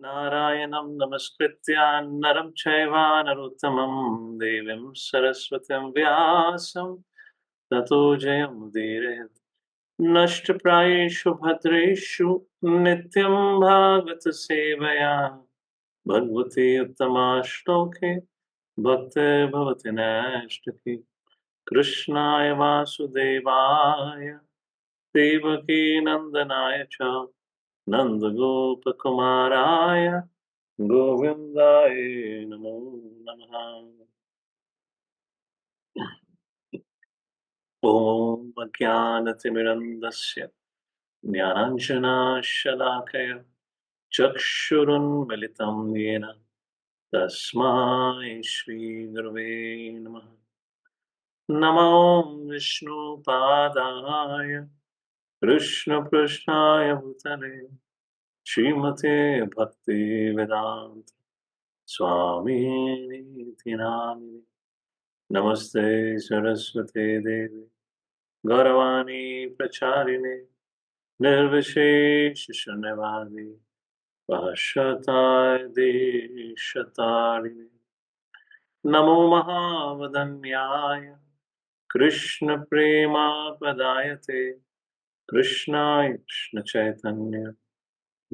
Narayanam namaskritya naram chaiva narottamam devim saraswatam vyasam tato jayamudire nashtaprayeshu bhadreshu nityam bhagavata sevaya bhagavati uttama shloke bhakti bhavati nashtaki krishnaya vasudevaya devaki nandanaya cha Nandagopikumaraya Govindaya Namo Namaha. Om Ajnanatimirandasya Jnananjana Shalakaya Chakshurunmilitam Yena Tasmai Shri Gurave Namaha. Namo Vishnu Padaya Krishna Prishnaya Bhutale Srimate Bhakti Vedanta Swami Tinamini Namaste Saraswate Devi Gauravani Pracharine Nirvishesh Shunyavadi Vahashatai Deshatarine Namo Mahavadanyaya Krishna Prema Pradayate Krishna Krishna Chaitanya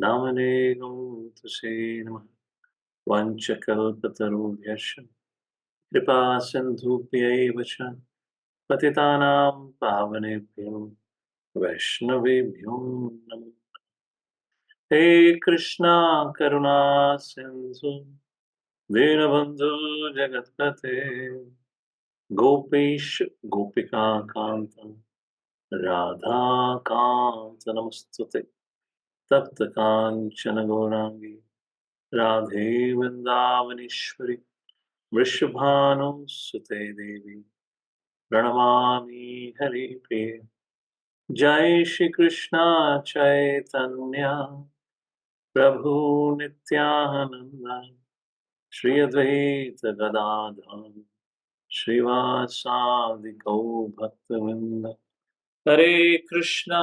Namane Gautashe Namaha Vanchakalpatarubhyasha कृपा सिन्धुभ्यैव च पतितानां पावनेभ्यो वैष्णवेभ्यो नमो हे कृष्णा करुणा सिन्धु दीनबन्धु जगत्पते गोपेश गोपिका कान्त राधा कान्त नमस्तुते तप्त काञ्चन गौराङ्गी राधे वृन्दावनेश्वरि वृषभानुसुते देवी प्रणमामि हरिप्रिये जय श्री कृष्णा चैतन्य प्रभु नित्यानंद श्री अद्वैत गदाधर श्रीवासादि गौ भक्तवृंद हरे Krishna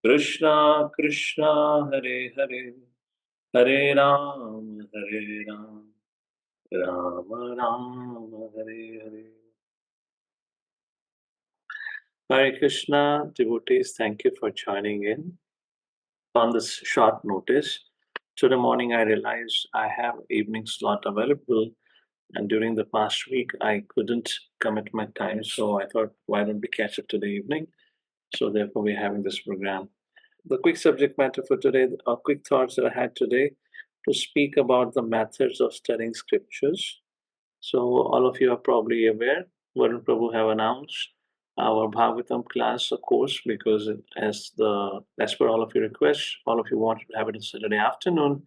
Krishna Krishna Hare Hare Hare Ram Ram Ram Hare Hare. Hare Krishna, devotees, thank you for joining in on this short notice. Today morning, I realized I have evening slot available, and during the past week, I couldn't commit my time. So I thought, why don't we catch up today evening? So therefore, we're having this program. The quick subject matter for today, or quick thoughts that I had today, to speak about the methods of studying scriptures. So all of you are probably aware, Varun Prabhu have announced our Bhagavatam class, of course, because as per all of your requests, all of you wanted to have it on Saturday afternoon.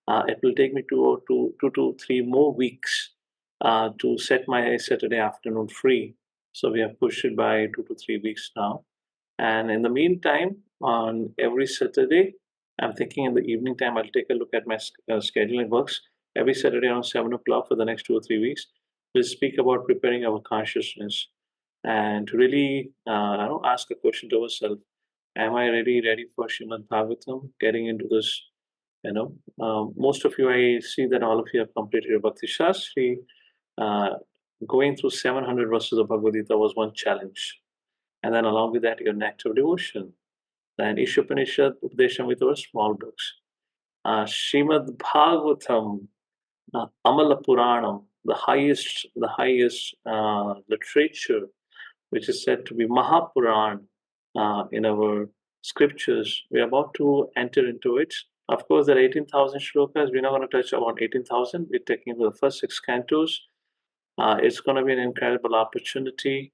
It will take me two to three more weeks to set my Saturday afternoon free. So we have pushed it by 2 to 3 weeks now. And in the meantime, on every Saturday, I'm thinking in the evening time, I'll take a look at my schedule. It works every Saturday around 7 o'clock for the next 2 or 3 weeks. We'll speak about preparing our consciousness and to really ask a question to ourselves. Am I really ready for Srimad Bhagavatam? Getting into this, most of you, I see that all of you have completed your Bhakti Shastri. Uh, Going through 700 verses of Bhagavad Gita was one challenge. And then along with that, your nectar of devotion. Then Ishopanishad, Upadeshamrita were small books. Srimad Bhagavatam, Amala Puranam, the highest literature, which is said to be Mahapuran in our scriptures. We're about to enter into it. Of course, there are 18,000 shlokas. We're not going to touch about 18,000. We're taking the first six cantos. It's going to be an incredible opportunity.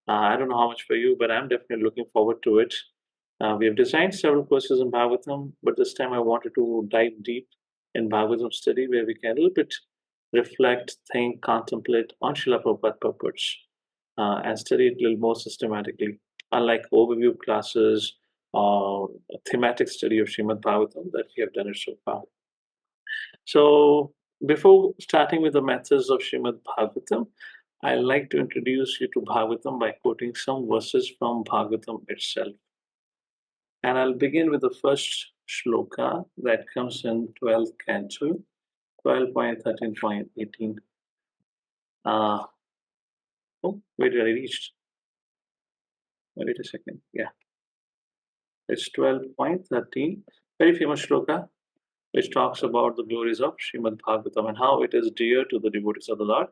I don't know how much for you, but I'm definitely looking forward to it. We have designed several courses in Bhagavatam, but this time I wanted to dive deep in Bhagavatam study where we can a little bit reflect, think, contemplate on Srila Prabhupada purports and study it a little more systematically, unlike overview classes or thematic study of Srimad Bhagavatam that we have done it so far. So, before starting with the methods of Srimad Bhagavatam, I like to introduce you to Bhagavatam by quoting some verses from Bhagavatam itself. And I'll begin with the first shloka that comes in 12th canto, 12.13.18. Where did I reach? Wait a second. Yeah, it's 12.13. Very famous shloka, which talks about the glories of Srimad Bhagavatam and how it is dear to the devotees of the Lord.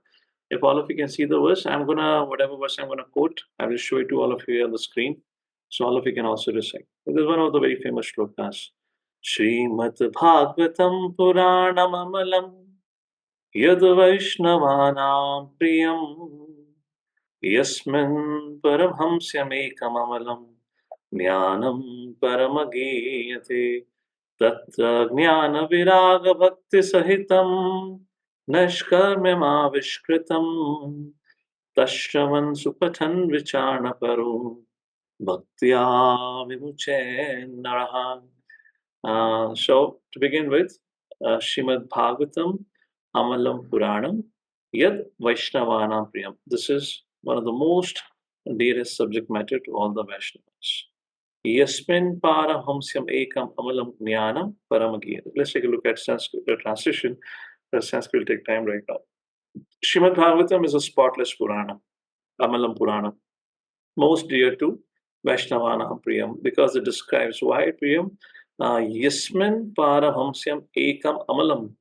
If all of you can see the verse, whatever verse I'm gonna quote, I will show it to all of you on the screen, so all of you can also recite. This is one of the very famous shlokas. Srimad Bhagavatam Puranam Amalam Yad Vaishnavanam Priyam Yasmin Paramhamsyamekamalam Jnanam Paramagiyate Tatra Jnana Viraga Bhakti Sahitam Nashkarmyamavishkritam Tashravan Supathan Vicharna Paru Bhaktya Vimuche Naraha. So, to begin with, Srimad Bhagavatam Amalam Puranam Yad Vaishnavanam Priyam. This is one of the most dearest subject matter to all the Vaishnavas. Yasmin Parahamsyam Ekam Amalam Jnanam Paramagiyat. Let's take a look at Sanskrit, the translation. The Sanskrit will take time right now. Srimad Bhagavatam is a spotless Purana, Amalam Purana, most dear to Vaishnavana Priyam, because it describes why Priyam. Yasmin Parahamsyam Ekam Amalam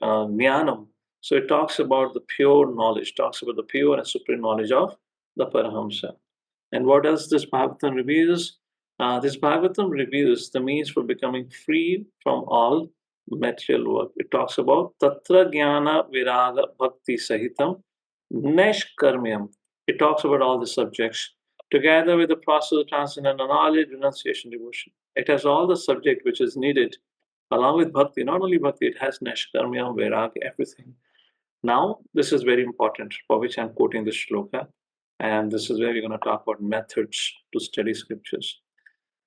Jnanam. So it talks about the pure knowledge, talks about the pure and supreme knowledge of the Parahamsa. And what does this Bhagavatam reveals? This Bhagavatam reveals the means for becoming free from all material work. It talks about Tatra Jnana Viraga Bhakti Sahitam Neshkarmyam. It talks about all the subjects together with the process of transcendental knowledge, renunciation, devotion. It has all the subject which is needed along with bhakti. Not only bhakti, it has neshkarmyam, vairagya, everything. Now, this is very important, for which I'm quoting this shloka, and this is where we're going to talk about methods to study scriptures.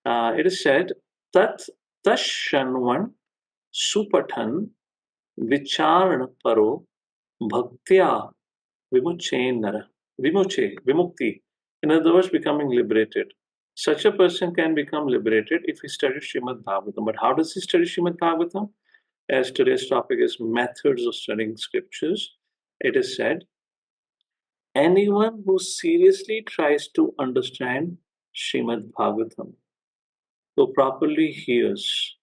It is said, Tat tashanvan supathan vicharana paro bhaktya vimuche vimukti. In other words, becoming liberated. Such a person can become liberated if he studies Srimad Bhagavatam. But how does he study Srimad Bhagavatam? As today's topic is methods of studying scriptures, it is said, anyone who seriously tries to understand Srimad Bhagavatam, who properly hears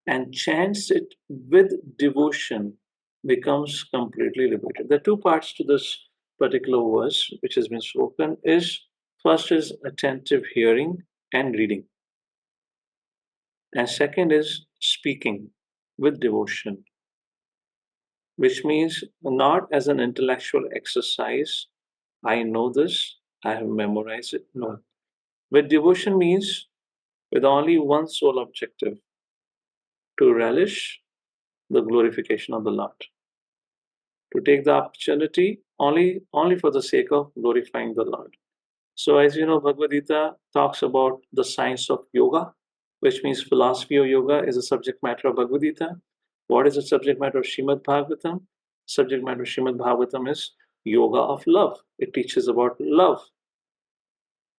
and chants it with devotion, becomes completely liberated. There are two parts to this particular verse which has been spoken. First is attentive hearing and reading, and second is speaking with devotion, which means not as an intellectual exercise. I know this, I have memorized it. No. With devotion means with only one sole objective, to relish the glorification of the Lord, to take the opportunity only for the sake of glorifying the Lord. So, as you know, Bhagavad Gita talks about the science of yoga, which means philosophy of yoga is a subject matter of Bhagavad Gita. What is the subject matter of Srimad Bhagavatam? Subject matter of Srimad Bhagavatam is yoga of love. It teaches about love.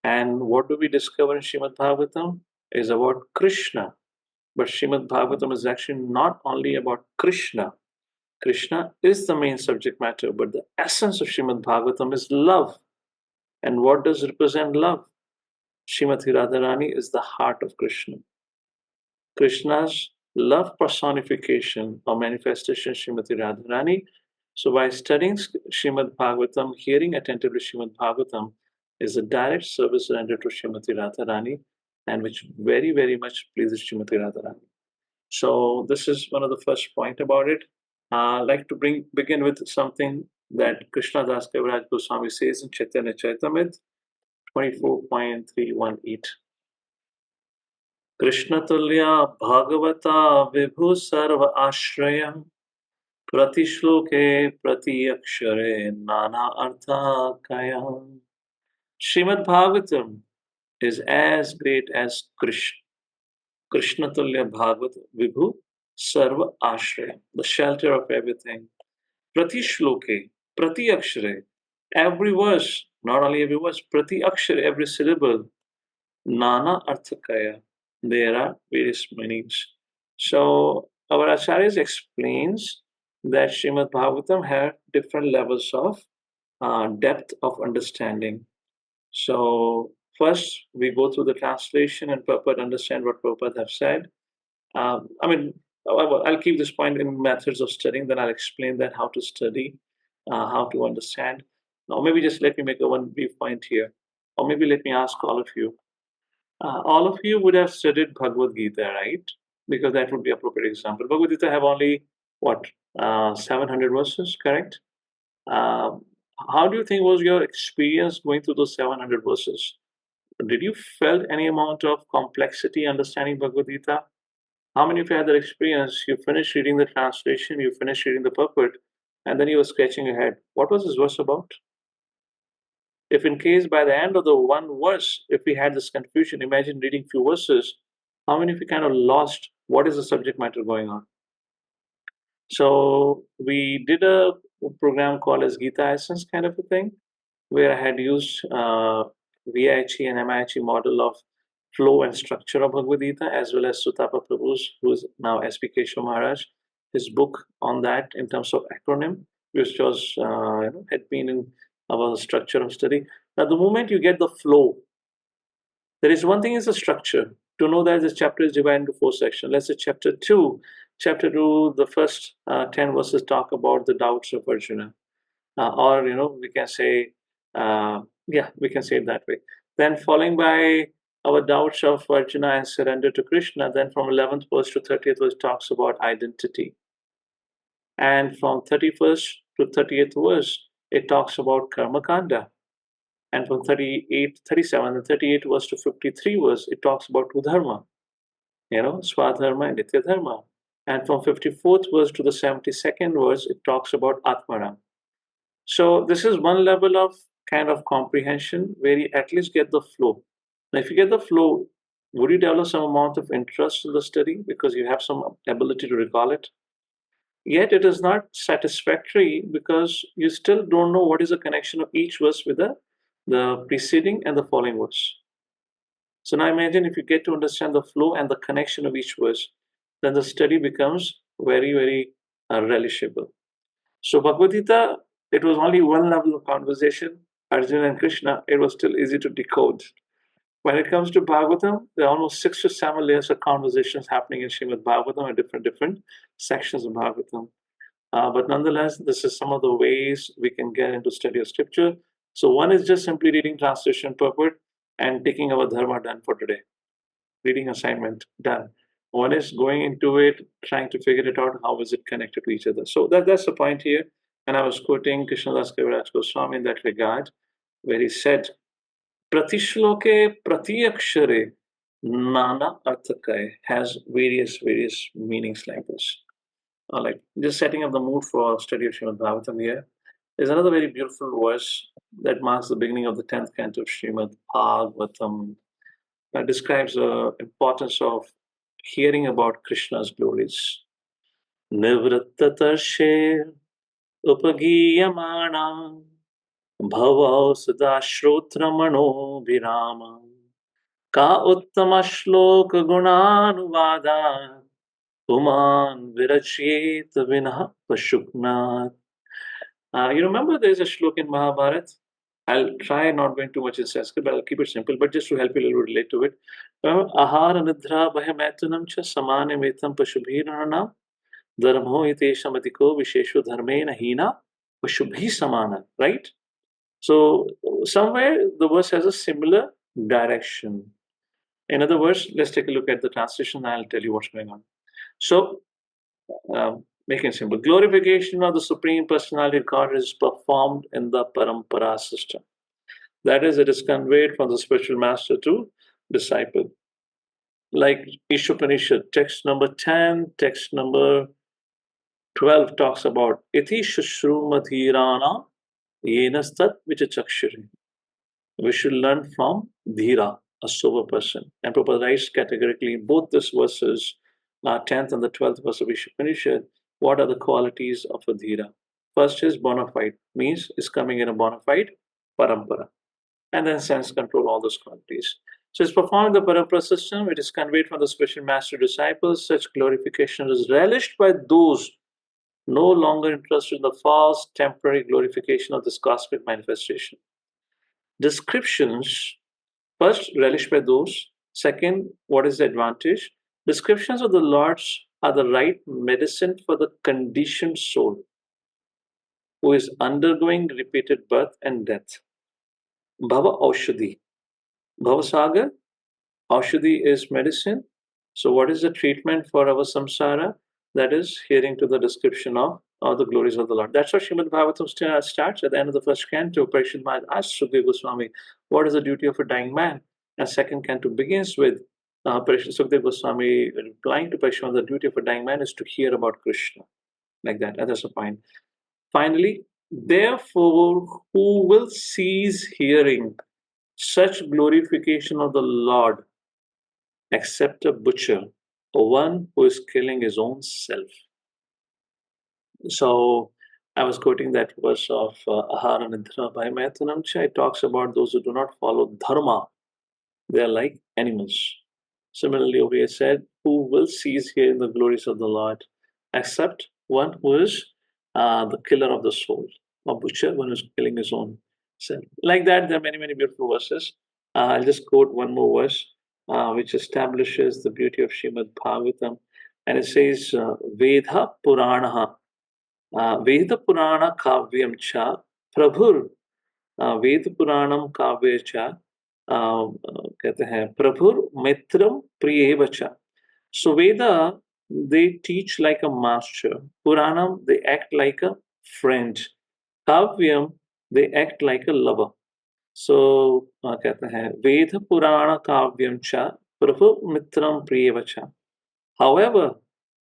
And what do we discover in Srimad Bhagavatam? Is about Krishna. But Srimad Bhagavatam is actually not only about Krishna. Krishna is the main subject matter, but the essence of Srimad Bhagavatam is love. And what does represent love? Srimati Radharani is the heart of Krishna. Krishna's love personification or manifestation, Srimati Radharani. So by studying Srimad Bhagavatam, hearing attentively Srimad Bhagavatam is a direct service rendered to Srimati Radharani, and which very, very much pleases Srimati Radharani. So this is one of the first point about it. I'd like to begin with something that Krishna Das Kaviraj Goswami says in Chaitanya Charitamrita 24.318. Krishna Tulya Bhagavata Vibhu Sarva Ashraya Prati Shloke Prati Akshare Nana Artha Kaya. Srimad Bhagavatam is as great as Krishna. Krishna Tulya Bhagavata Vibhu Sarva Ashraya, the shelter of everything. Prati Shloke Prati Akshare, every verse, not only every verse, Prati Akshare, every syllable. Nana Arthakaya, There are various meanings. So our Acharyas explains that Srimad Bhagavatam had different levels of depth of understanding. So first we go through the translation and purport, understand what Prabhupada have said. I mean, I'll keep this point in methods of studying, then I'll explain that how to study, how to understand. Now, maybe just let me make a one brief point here, or maybe let me ask all of you. All of you would have studied Bhagavad Gita, right? Because that would be appropriate example. Bhagavad Gita have only what 700 verses, correct? Um, how do you think was your experience going through those 700 verses? Did you felt any amount of complexity understanding Bhagavad Gita? How many of you had that experience? You finished reading the translation, you finished reading the purport, and then you were scratching your head. What was this verse about? If in case by the end of the one verse, if we had this confusion, imagine reading few verses, how many of you kind of lost what is the subject matter going on? So we did a program called as Gita Essence kind of a thing, where I had used VIHE and MIHE model of flow and structure of Bhagavad Gita, as well as Sutapa Prabhu's, who is now S.P. Keshav Maharaj, his book on that in terms of acronym, which was had been in our structure of study. Now, the moment you get the flow, there is one thing is the structure. To know that this chapter is divided into four sections. Let's say chapter two. Chapter two, the first 10 verses talk about the doubts of Arjuna. Or, we can say, yeah, we can say it that way. Then following by our doubts of Arjuna and surrender to Krishna. Then from 11th verse to 30th verse talks about identity. And from 31st to 30th verse, it talks about Karma Kanda. And from 38, 37, and 38 verse to 53 verse, it talks about two dharma, Swadharma and Nitya Dharma. And from 54th verse to the 72nd verse, it talks about Atmaram. So this is one level of kind of comprehension where you at least get the flow. Now, if you get the flow, would you develop some amount of interest in the study because you have some ability to recall it? Yet it is not satisfactory because you still don't know what is the connection of each verse with the preceding and the following verse. So now imagine if you get to understand the flow and the connection of each verse, then the study becomes very, very relishable. So Bhagavad Gita, it was only one level of conversation. Arjuna and Krishna, it was still easy to decode. When it comes to Bhagavatam, there are almost 6 to 7 layers of conversations happening in Srimad Bhagavatam and different sections of Bhagavatam. But nonetheless, this is some of the ways we can get into study of scripture. So one is just simply reading translation purport and taking our dharma done for today. Reading assignment done. One is going into it, trying to figure it out, how is it connected to each other. So that's the point here. And I was quoting Krishnadas Kaviraj Goswami in that regard, where he said, Pratishloke Pratiyakshare Nana Arthakaya has various meanings like this. Like just setting up the mood for study of Srimad Bhagavatam here. There's another very beautiful verse that marks the beginning of the 10th canto of Srimad Bhagavatam that describes the importance of hearing about Krishna's glories. Nivrattatarshe upagiyamana bhava sada shrotramano virama ka uttama shloka gunanuvada puman virachyet vinah pashuknat. You remember there's a shlok in Mahabharata. I'll try not going too much in Sanskrit, but I'll keep it simple. But just to help you a little relate to it, ahara nidra bhayametunam cha samane metam pashubhiranam dharmo itesham adiko visheshu dharmena hina pashubhi samana. Right? So somewhere the verse has a similar direction. In other words, let's take a look at the translation. And I'll tell you what's going on. So making it simple. Glorification of the Supreme Personality of God is performed in the Parampara system. That is, it is conveyed from the spiritual master to disciple. Like Ishopanishad, text number 10, text number 12 talks about Iti Shushrumadhirana Yenastat Vichachakshari. We should learn from Dhira, a sober person. And Prabhupada writes categorically in both these verses, 10th and the 12th verse of Ishopanishad, what are the qualities of a Dhira? First is bona fide, means is coming in a bona fide parampara. And then sense control, all those qualities. So it's performed in the parampara system. It is conveyed from the special master disciples. Such glorification is relished by those no longer interested in the false, temporary glorification of this cosmic manifestation. Descriptions, first, relished by those. Second, what is the advantage? Descriptions of the Lords are the right medicine for the conditioned soul who is undergoing repeated birth and death. Bhava Aushadhi. Bhavasagar, Aushadhi is medicine. So, what is the treatment for our samsara? That is hearing to the description of the glories of the Lord. That's what Srimad Bhagavatam starts at the end of the first canto. Parishad Maharaj asks Sukadeva Goswami, what is the duty of a dying man? And second canto begins with Sukadeva Goswami replying to Parishad, the duty of a dying man is to hear about Krishna. Like that. And that's the point. Finally, therefore, who will cease hearing such glorification of the Lord except a butcher or one who is killing his own self? So I was quoting that verse of Ahara Nidra by Maithanamcha. It talks about those who do not follow dharma. They are like animals. Similarly, over here said, who will cease hearing the glories of the Lord except one who is the killer of the soul, or butcher, one who is killing his own self. Like that, there are many, many beautiful verses. I'll just quote one more verse which establishes the beauty of Srimad Bhagavatam. And it says, Vedha Puranaha, Veda Purana Kavyam Cha, Prabhur, Ved Puranam Kavya Cha, कहते हैं प्रभुर मित्रम प्रियेवचा. So Veda, they teach like a master. Puranam, they act like a friend. Kavyam, they act like a lover. So कहते हैं वेद पुराण काव्यम च प्रभु मित्रम प्रियवचा. However,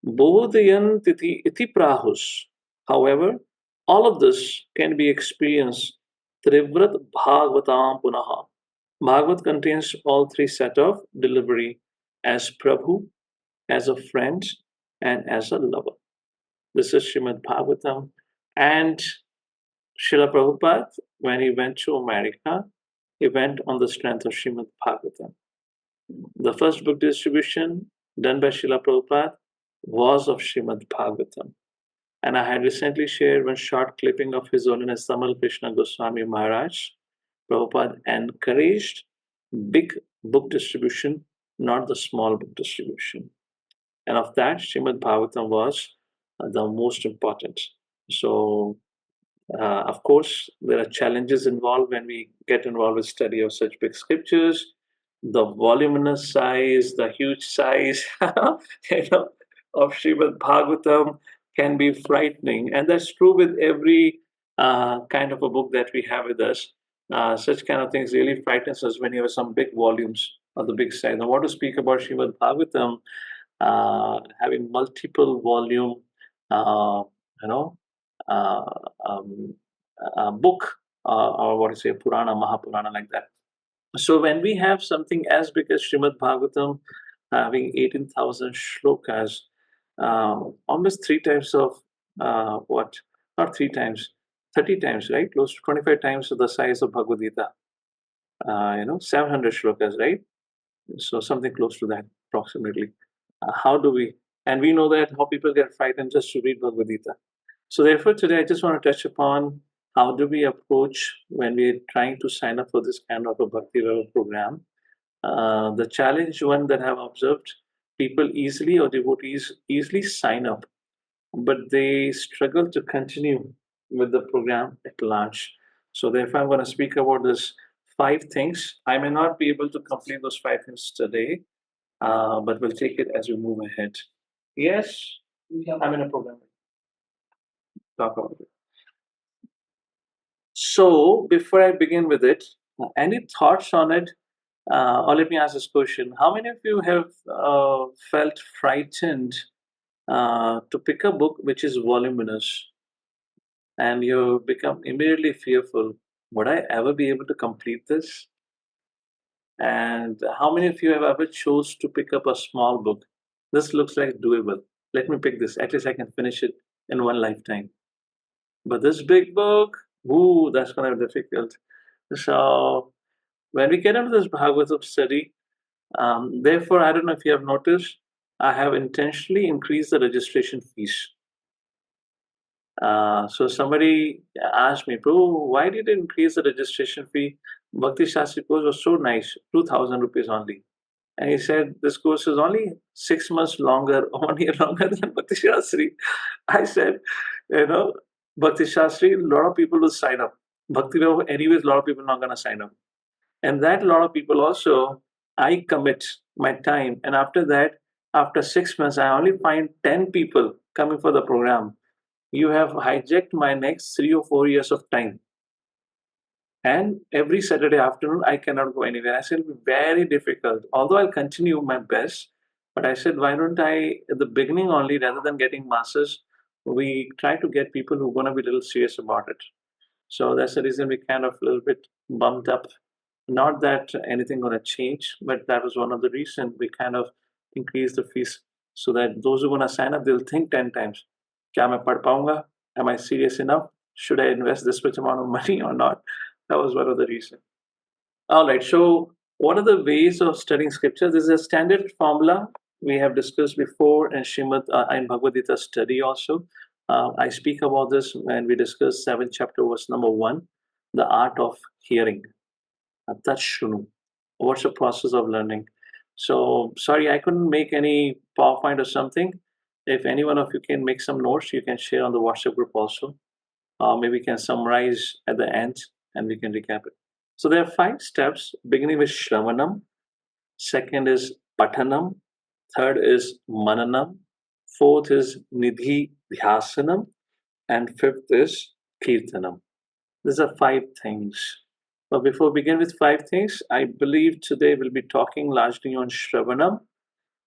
bodhayan iti prahus. However, all of this can be experienced Trivrat Bhagavatam Punaha. Bhagavat contains all three set of delivery as Prabhu, as a friend, and as a lover. This is Srimad Bhagavatam. And Srila Prabhupada, when he went to America, he went on the strength of Srimad Bhagavatam. The first book distribution done by Srila Prabhupada was of Srimad Bhagavatam. And I had recently shared one short clipping of His Holiness Tamal Krishna Goswami Maharaj. Prabhupada encouraged big book distribution, not the small book distribution. And of that, Srimad Bhagavatam was the most important. So, of course, there are challenges involved when we get involved with study of such big scriptures. The voluminous size, the huge size, you know, of Srimad Bhagavatam can be frightening, and that's true with every kind of a book that we have with us. Such kind of things really frightens us when you have some big volumes of the big size. I want to speak about Srimad Bhagavatam having multiple volume, you know, uh, um, book or what is it, Purana, Mahapurana, like that. So when we have something as big as Srimad Bhagavatam having 18,000 shlokas, almost three times of what? Not three times, 30 times, right? Close to 25 times the size of Bhagavad Gita. 700 shlokas, right? So something close to that, approximately. How do we? And we know that how people get frightened just to read Bhagavad Gita. So therefore, today I just want to touch upon how do we approach when we're trying to sign up for this kind of a Bhakti level program. The challenge one that I've observed, people easily or devotees easily sign up, but they struggle to continue with the program at large. So therefore, I'm going to speak about this 5 things. I may not be able to complete those 5 things today, but we'll take it as we move ahead. Yes, I'm in a program. Talk about it. So before I begin with it, any thoughts on it? Or let me ask this question: how many of you have felt frightened to pick a book which is voluminous, and you become immediately fearful? Would I ever be able to complete this? And how many of you have ever chose to pick up a small book? This looks like doable. Let me pick this. At least I can finish it in one lifetime. But this big book, ooh, that's going to be difficult. So When we get into this Bhagavatam study, therefore, I don't know if you have noticed, I have intentionally increased the registration fees. So somebody asked me, bro, why did you increase the registration fee? Bhakti Shastri course was so nice, 2,000 rupees only. And he said, this course is only 6 months longer, 1 year longer than Bhakti Shastri. I said, Bhakti Shastri, a lot of people will sign up. Bhakti Rav, anyways, a lot of people are not going to sign up. And that a lot of people also, I commit my time. And after that, after 6 months, I only find 10 people coming for the program. You have hijacked my next 3 or 4 years of time. And every Saturday afternoon, I cannot go anywhere. I said, it'll be very difficult. Although I'll continue my best, but I said, why don't I, at the beginning only, rather than getting masses, we try to get people who are going to be a little serious about it. So that's the reason we kind of a little bit bumped up. Not that anything going to change, but that was one of the reasons we kind of increased the fees so that those who are going to sign up, they'll think 10 times. Kya main pad paunga? Am I serious enough? Should I invest this much amount of money or not? That was one of the reasons. All right. So, what are the ways of studying scripture? This is a standard formula we have discussed before in Shrimad and Bhagavad Gita study also. I speak about this when we discuss 7th chapter, verse number 1, the art of hearing. Tashrunu. What's the process of learning? So, sorry, I couldn't make any PowerPoint or something. If any one of you can make some notes, you can share on the WhatsApp group also. Maybe we can summarize at the end and we can recap it. So there are 5 steps, beginning with Shravanam, second is Pathanam, third is Mananam, fourth is Nidhi Dhyasanam, and fifth is Kirtanam. These are 5 things. But before we begin with 5 things, I believe today we'll be talking largely on Shravanam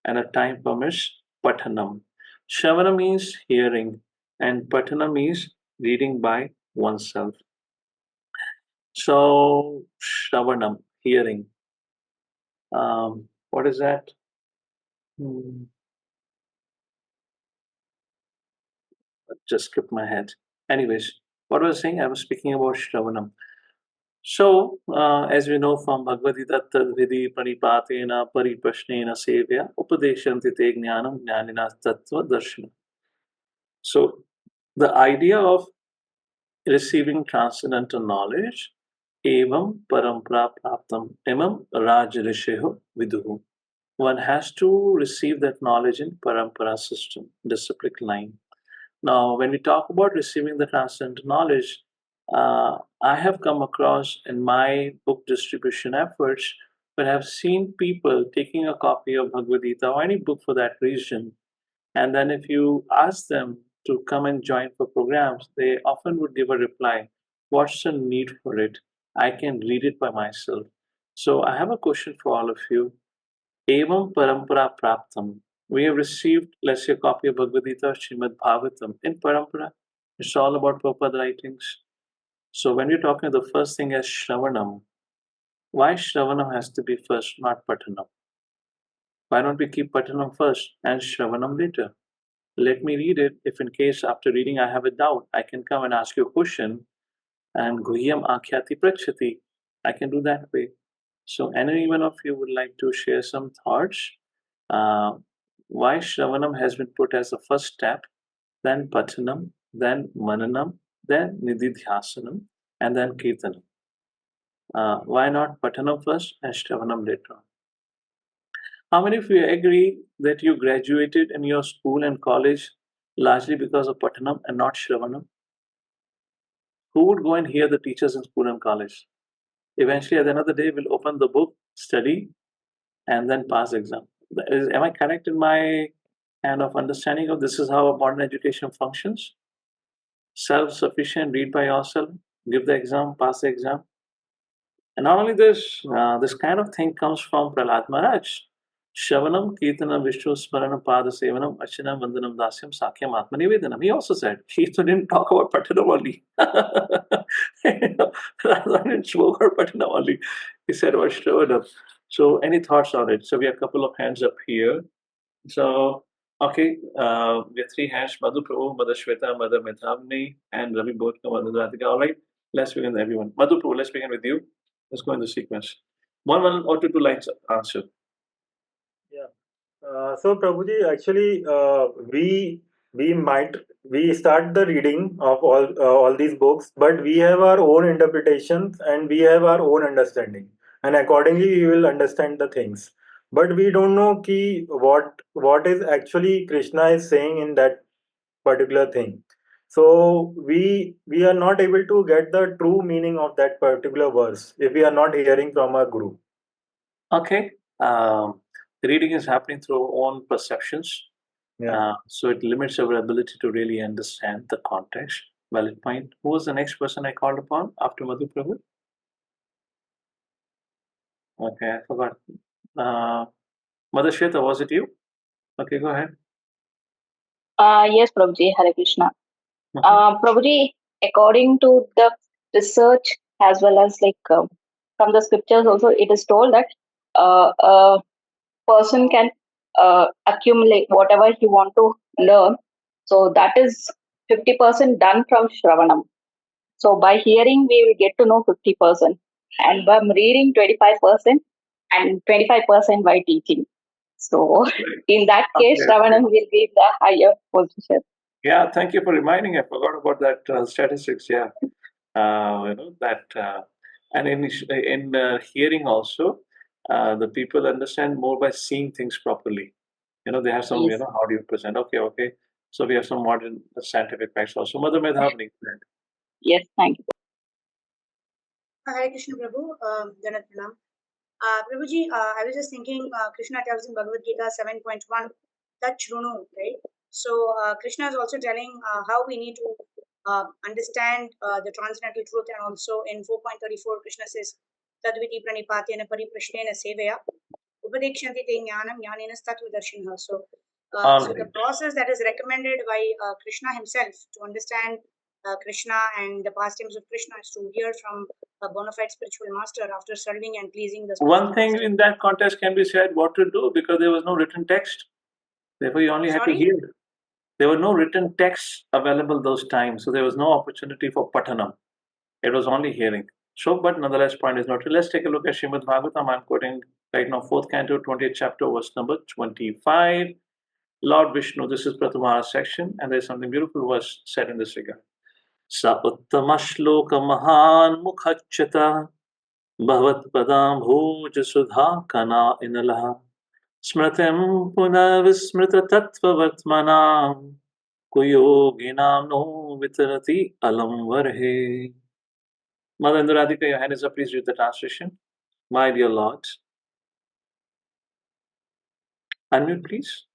and a time permits Pathanam. Shravana means hearing, and Patana means reading by oneself. So, Shravanam, hearing. What is that? Hmm, just skipped my head. Anyways, what was I saying? I was speaking about Shravanam. So, as we know from Bhagavad Gita, Tadvidi Pranipatena Pariprashnena Sevya Upadeshanti Te Jnanam Jnanina Tattva Darshana. So, the idea of receiving transcendental knowledge, evam parampara praptam, imam raj risheho viduhu. One has to receive that knowledge in parampara system, disciplic line. Now, when we talk about receiving the transcendental knowledge, I have come across in my book distribution efforts, but have seen people taking a copy of Bhagavad Gita or any book for that reason, and then if you ask them to come and join for programs, they often would give a reply, what's the need for it? I can read it by myself. So I have a question for all of you. Evam parampara praptam. We have received, let's say, a copy of Bhagavad Gita, Srimad Bhagavatam in parampara. It's all about Prabhupada writings. So when we're talking, the first thing is Shravanam. Why Shravanam has to be first, not Patanam? Why don't we keep Patanam first and Shravanam later? Let me read it. If in case after reading I have a doubt, I can come and ask you a question. And Guhyam Akhyati Prachati. I can do that way. So, any one of you would like to share some thoughts? Uh, why Shravanam has been put as the first step, then Pathanam, then Mananam, then Nididhyasanam, and then Kirtanam? Why not Pathanam first and Shravanam later on? How many of you agree that you graduated in your school and college largely because of Pathanam and not Shravanam? Who would go and hear the teachers in school and college? Eventually, at the end of the day, we'll open the book, study, and then pass the exam. Am I correct in my kind of understanding of this is how modern education functions? Self-sufficient, read by yourself, give the exam, pass the exam. And not only this, this kind of thing comes from Prahlad Maharaj. Shavanam, Kirtanam, Vishnu, Smaranam, Pada Sevanam, Achinam, Vandanam, Dasyam, Sakyam, Atmanivedanam. He also said, he didn't talk about Patanam only. Radha didn't spoke about Patanam only. He said about Shravanam. So, any thoughts on it? So, we have a couple of hands up here. So, okay, we have 3 hands Madhu Prabhu, Mother Shweta, Mother Methavni, and Ravi both come Mother Radhika. All right, let's begin, everyone. Madhu Prabhu, let's begin with you. Let's go in the sequence. One or two lines answer. Yeah. So Prabhuji, actually, we start the reading of all these books, but we have our own interpretations and we have our own understanding, and accordingly we will understand the things. But we don't know what is actually Krishna is saying in that particular thing. So we are not able to get the true meaning of that particular verse if we are not hearing from our guru. Okay. The reading is happening through our own perceptions. Yeah. So it limits our ability to really understand the context. Valid point. Who was the next person I called upon after Madhu Prabhu? Okay, I forgot. Mother Shweta, was it you? Okay, go ahead. Yes, Prabhuji, Hare Krishna. Mhm. Prabhuji, according to the research as well as from the scriptures also, it is told that a person can accumulate whatever he want to learn. So that is 50% done from Shravanam. So by hearing, we will get to know 50%. And by reading, 25%, and 25% by teaching. So Right. in that case, Okay, okay. Shravanam will be the higher position. Yeah, thank you for reminding. I forgot about that statistics. Yeah, that, and in hearing also, the people understand more by seeing things properly. They have some. Yes. How do you present? Okay, okay. So we have some modern scientific facts also. Mother Medhavni. Yes, thank you. Hare Krishna Prabhu, Danat Pranam. Prabhuji, I was just thinking, Krishna tells in Bhagavad Gita 7.1, that Shrunu, right? So Krishna is also telling how we need to understand the transcendental truth, and also in 4.34, Krishna says, Tadviti pranipatyena pariprashnena sevaya upadekshanti te jnanam jnanena statvadarshina. So the process that is recommended by Krishna himself to understand Krishna and the pastimes of Krishna is to hear from a bona fide spiritual master after serving and pleasing the spiritual One thing master. in that context can be said what to do because there was no written text. Therefore, you only had to Sorry? hear. There were no written texts available those times, so there was no opportunity for patanam. It was only hearing. So, but nonetheless, point is noted. Let's take a look at Srimad Bhagavatam. I'm quoting right now, 4th canto, 20th chapter, verse number 25. Lord Vishnu, this is Pratamara section, and there's something beautiful verse said in this regard. Sa uttama shloka mahan mukhachata bhavat padam bhoj sudha kana inalaha smritim punavismrita tattva vartmanam kuyoginam no vitarati alam varhe. Mother Radhika, your hand is up. Please read the translation. My dear Lord. Unmute, please.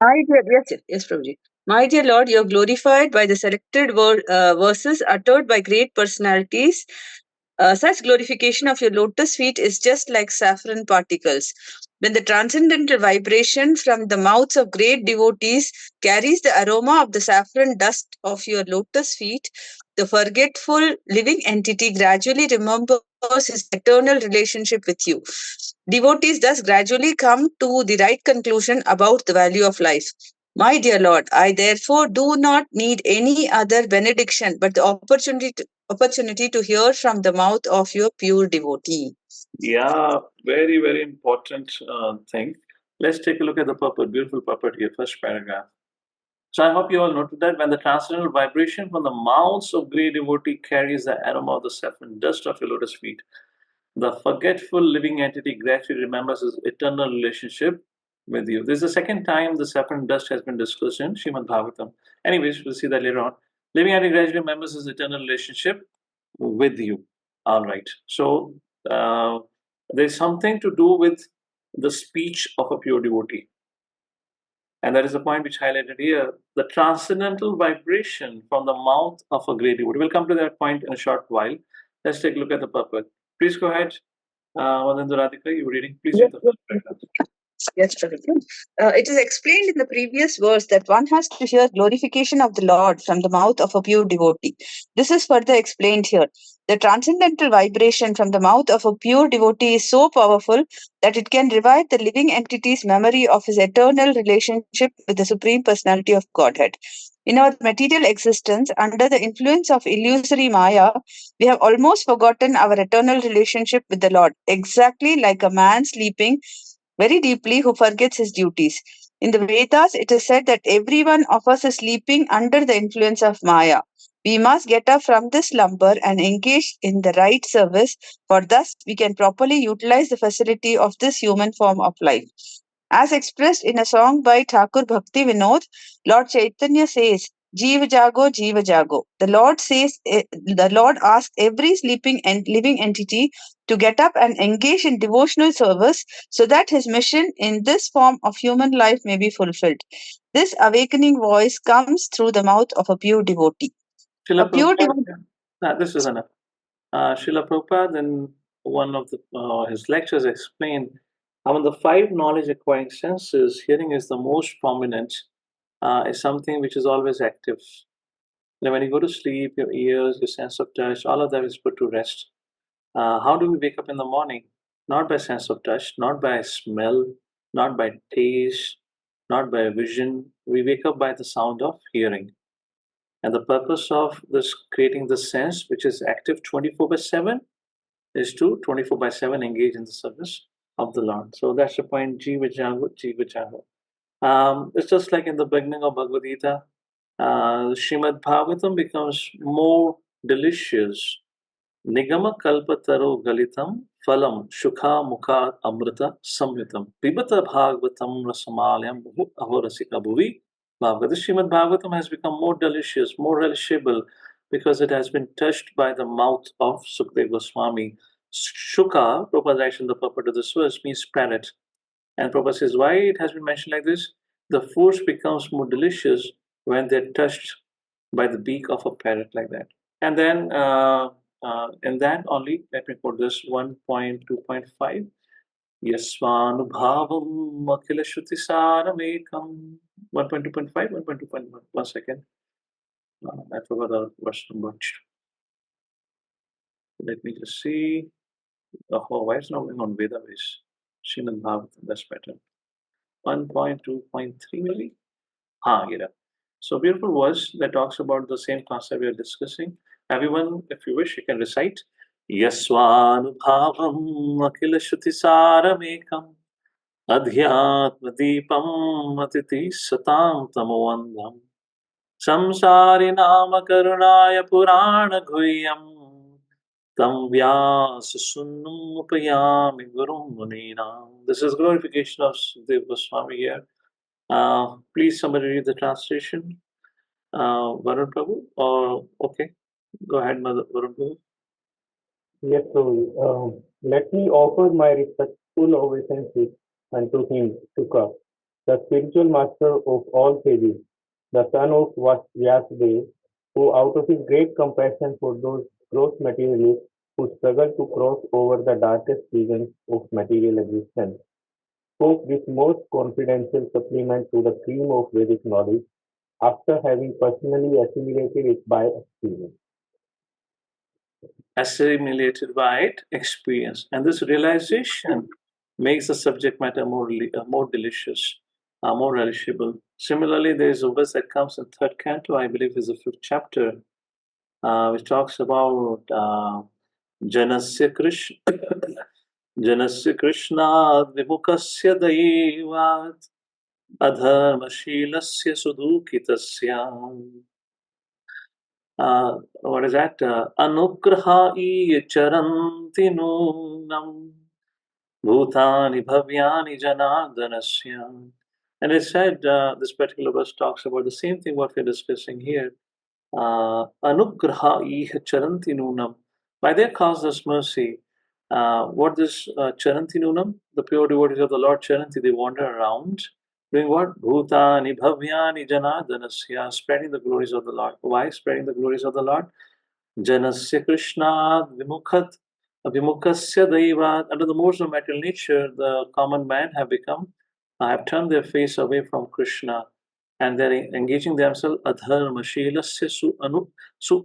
Yes, Prabhuji. My dear Lord, you are glorified by the selected verses uttered by great personalities. Such glorification of your lotus feet is just like saffron particles. When the transcendental vibration from the mouths of great devotees carries the aroma of the saffron dust of your lotus feet, the forgetful living entity gradually remembers his eternal relationship with you. Devotees thus gradually come to the right conclusion about the value of life. My dear Lord, I therefore do not need any other benediction but the opportunity to hear from the mouth of your pure devotee. Yeah, very, very important thing. Let's take a look at the purport. Beautiful purport here, first paragraph. So I hope you all noted that when the transcendental vibration from the mouths of great devotee carries the aroma of the saffron dust of your lotus feet, the forgetful living entity gradually remembers his eternal relationship with you. This is the second time the saffron dust has been discussed in Srimad Bhagavatam. Anyways, we'll see that later on. Living entity gradually remembers his eternal relationship with you. All right. So there's something to do with the speech of a pure devotee. And that is the point which highlighted here. The transcendental vibration from the mouth of a great devotee. We'll come to that point in a short while. Let's take a look at the purport. Please go ahead. Madan Radhika, you were reading. Please read the first paragraph. Yes, Prabhupada. It is explained in the previous verse that one has to hear glorification of the Lord from the mouth of a pure devotee. This is further explained here. The transcendental vibration from the mouth of a pure devotee is so powerful that it can revive the living entity's memory of his eternal relationship with the Supreme Personality of Godhead. In our material existence, under the influence of illusory Maya, we have almost forgotten our eternal relationship with the Lord, exactly like a man sleeping very deeply who forgets his duties. In the Vedas, it is said that every one of us is sleeping under the influence of Maya. We must get up from this slumber and engage in the right service, for thus we can properly utilize the facility of this human form of life. As expressed in a song by Thakur Bhakti Vinod, Lord Chaitanya says, Jeeva Jago, Jeeva Jago. The Lord asks every sleeping and living entity to get up and engage in devotional service so that his mission in this form of human life may be fulfilled. This awakening voice comes through the mouth of a pure devotee. A Srila pure devotee. Prabhupada, this is enough. Srila Prabhupada in one of his lectures explained how in the five knowledge acquiring senses, hearing is the most prominent, is something which is always active. When you go to sleep, your ears, your sense of touch, all of that is put to rest. How do we wake up in the morning? Not by sense of touch, not by smell, not by taste, not by vision. We wake up by the sound of hearing. And the purpose of this creating the sense, which is active 24/7, is to 24/7 engage in the service of the Lord. So that's the point. Jiva Jago, Jiva Jago. It's just like in the beginning of Bhagavad Gita, Srimad Bhagavatam becomes more delicious. Nigama kalpataro galitam phalam shukha mukha amrita samyutam pibata bhagavatam rasamalayam ahorasika bhuvi. The Srimad Bhagavatam has become more delicious, more relishable, because it has been touched by the mouth of Sukadeva Goswami. Shukha, Prabhupada writes in the purport of this verse, means parrot. And Prabhupada says, why it has been mentioned like this? The foods becomes more delicious when they're touched by the beak of a parrot like that. And then in that only, let me quote this 1.2.5. Yasvanubhavam Akhila Shrutisāramekam. 1.2.5, 1.2.1. 1 second. I forgot the verse number. Let me just see. Oh, why is not going on Veda base? Srimad Bhagavatam, that's better. 1.2.3 maybe? Yeah. So beautiful verse that talks about the same concept we are discussing. Everyone, if you wish, you can recite. Yasvanubhavam Akhila Shrutisāramekam Adhyatmadipam Atiti Satam Tamavandham Samsarinama Karunaya Purana Guhyam Tam Vyasa Sunnum Upayami Gurum Munina. This is glorification of Sukadeva Goswami here. Please somebody read the translation. Varun Prabhu, or okay, go ahead, Varun Prabhu. Yes, so let me offer my respectful obeisances unto him, Sukha, the spiritual master of all sages, the son of Vyasadeva, who out of his great compassion for those gross materialists who struggle to cross over the darkest regions of material existence, spoke this most confidential supplement to the cream of Vedic knowledge after having personally assimilated it by experience. Assimilated by it, experience. And this realization makes the subject matter more delicious, more relishable. Similarly, there is a verse that comes in third canto, I believe is the fifth chapter, which talks about Janasya Krishna. Janasya Krishnad Vimukasya Daivat Adharmashilasya Sudukitasya. What is that? Anugraha charanti nunam bhutani bhavyani janardanasya. And it said, this particular verse talks about the same thing what we're discussing here. Anugraha charanti nunam. By their causeless mercy, what is charanti nunam? The pure devotees of the Lord Charanti, they wander around doing what? Bhutani bhavyani janardanasya, spreading the glories of the Lord. Why spreading the glories of the Lord? Janasya Krishna Vimukasya Daivat. Under the modes of material nature, the common man have turned their face away from Krishna, and they're engaging themselves adharmashilasya su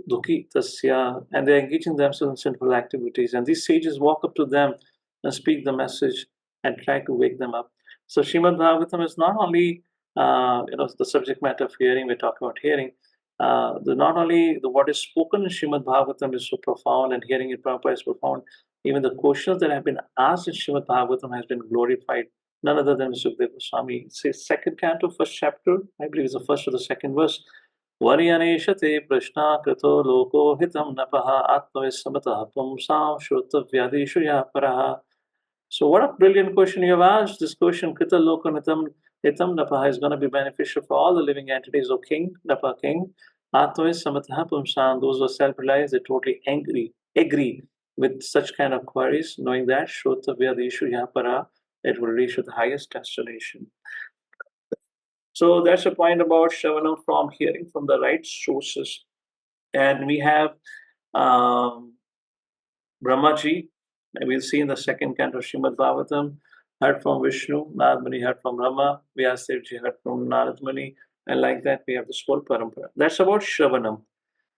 dukhi tasya, and they're engaging themselves in sinful activities. And these sages walk up to them and speak the message and try to wake them up. So Srimad Bhagavatam is not only the subject matter of hearing, we're talking about hearing. Not only what is spoken in Srimad Bhagavatam is so profound, and hearing it proper is profound, even the questions that have been asked in Srimad Bhagavatam has been glorified. None other than Sukadeva Goswami. It says second canto, first chapter, I believe it's the first or the second verse. Varyaneshate prashna krito loko hitam napaha atmavisamatah pumsam shrotavyadishu yaparaha. So what a brilliant question you have asked. This question, Krita Loko Nitam Napaha, is going to be beneficial for all the living entities, O King, Napa King. Atmavis Samataha Pumsan, those who are self-realized, they totally agree with such kind of queries, knowing that Shrota Vyadishu Yapara, it will reach to the highest destination. So that's a point about Shravanam from hearing from the right sources. And we have Brahmaji, we'll see in the second canto of Srimad Bhagavatam, heard from Vishnu, Narad Muni heard from Brahma, Vyasdevji heard from Narad Muni, and like that we have this whole parampara. That's about Shravanam.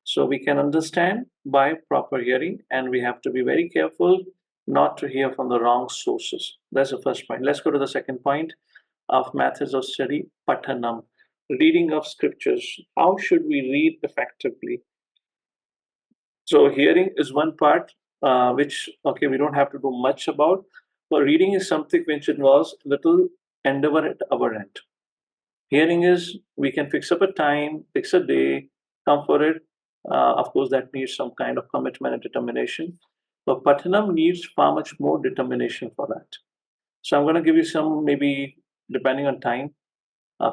So we can understand by proper hearing, and we have to be very careful not to hear from the wrong sources. That's the first point. Let's go to the second point of methods of study, Pathanam, reading of scriptures. How should we read effectively? So hearing is one part which, okay, we don't have to do much about, but reading is something which involves little endeavor at our end. Hearing is, we can fix up a time, fix a day, come for it. Of course, that needs some kind of commitment and determination. But Pathanam needs far much more determination for that. So I'm going to give you some, maybe depending on time,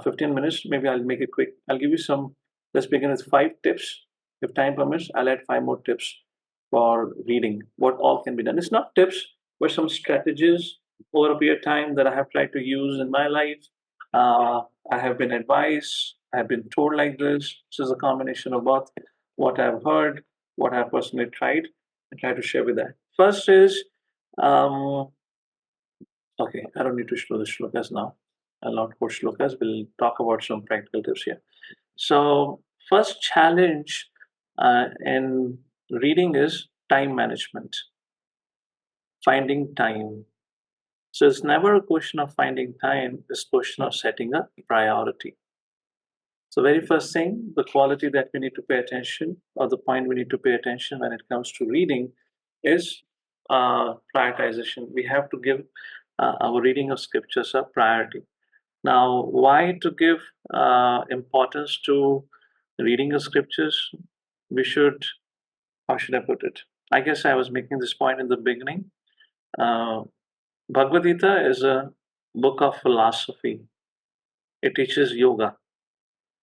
15 minutes, maybe I'll make it quick. I'll give you some, let's begin with 5 tips. If time permits, I'll add 5 more tips for reading, what all can be done. It's not tips, but some strategies over a period of time that I have tried to use in my life. I have been advised, I have been told like this. This is a combination of both what I've heard, what I've personally tried, and try to share with that. First is, okay, I don't need to show the shlokas now. I'll not quote shlokas, we'll talk about some practical tips here. So, first challenge in reading is time management, finding time. So, it's never a question of finding time, it's a question of setting a priority. So, very first thing, the quality that we need to pay attention, or the point we need to pay attention when it comes to reading, is prioritization. We have to give our reading of scriptures a priority. Now, why to give importance to reading the scriptures? We should, how should I put it? I guess I was making this point in the beginning. Bhagavad Gita is a book of philosophy. It teaches yoga.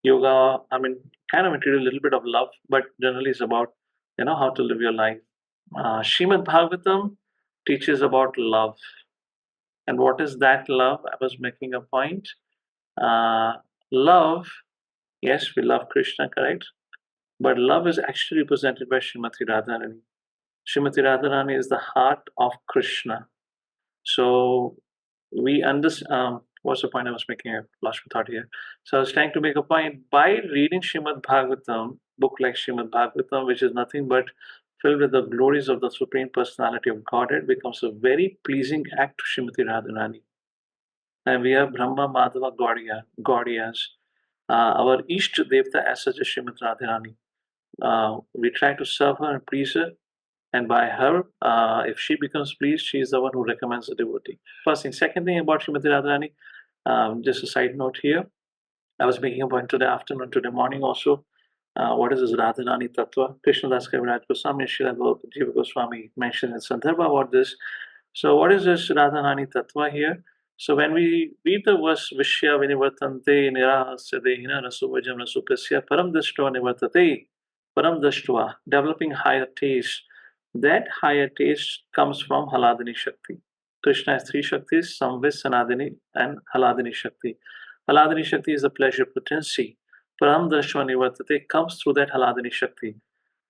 Yoga, I mean, kind of introduce a little bit of love, but generally it's about, how to live your life. Srimad Bhagavatam teaches about love. And what is that love? I was making a point. Love, yes, we love Krishna, correct? But love is actually represented by Srimati Radharani. Srimati Radharani is the heart of Krishna. So we understand. What's the point I was making? I lost my thought here. So I was trying to make a point by reading Srimad Bhagavatam, book like Srimad Bhagavatam, which is nothing but filled with the glories of the Supreme Personality of Godhead, becomes a very pleasing act to Srimati Radharani. And we have Brahma, Madhava, Gaudiyas. Our Ishta Devta as such as Srimati Radharani. We try to serve her and please her, and by her, if she becomes pleased, she is the one who recommends the devotee. First thing. Second thing about Srimati Radharani, just a side note here. I was making a point today afternoon, today morning also. What is this Radharani Tattva? Krishnadas Kaviraj Goswami, Srila Jiva Goswami mentioned in Sandarbha about this. So what is this Radharani Tattva here? So when we read the verse Vishya Vinivartante Nirahasya Dehina Rasuvajam Rasupasya Param Dashtva Nivartate Param Dashtva, developing higher taste. That higher taste comes from Haladini Shakti. Krishna has 3 Shaktis, Samvis, Sanadini, and Haladini Shakti. Haladini Shakti is the pleasure potency. Param Dashtva Nivartate comes through that Haladini Shakti.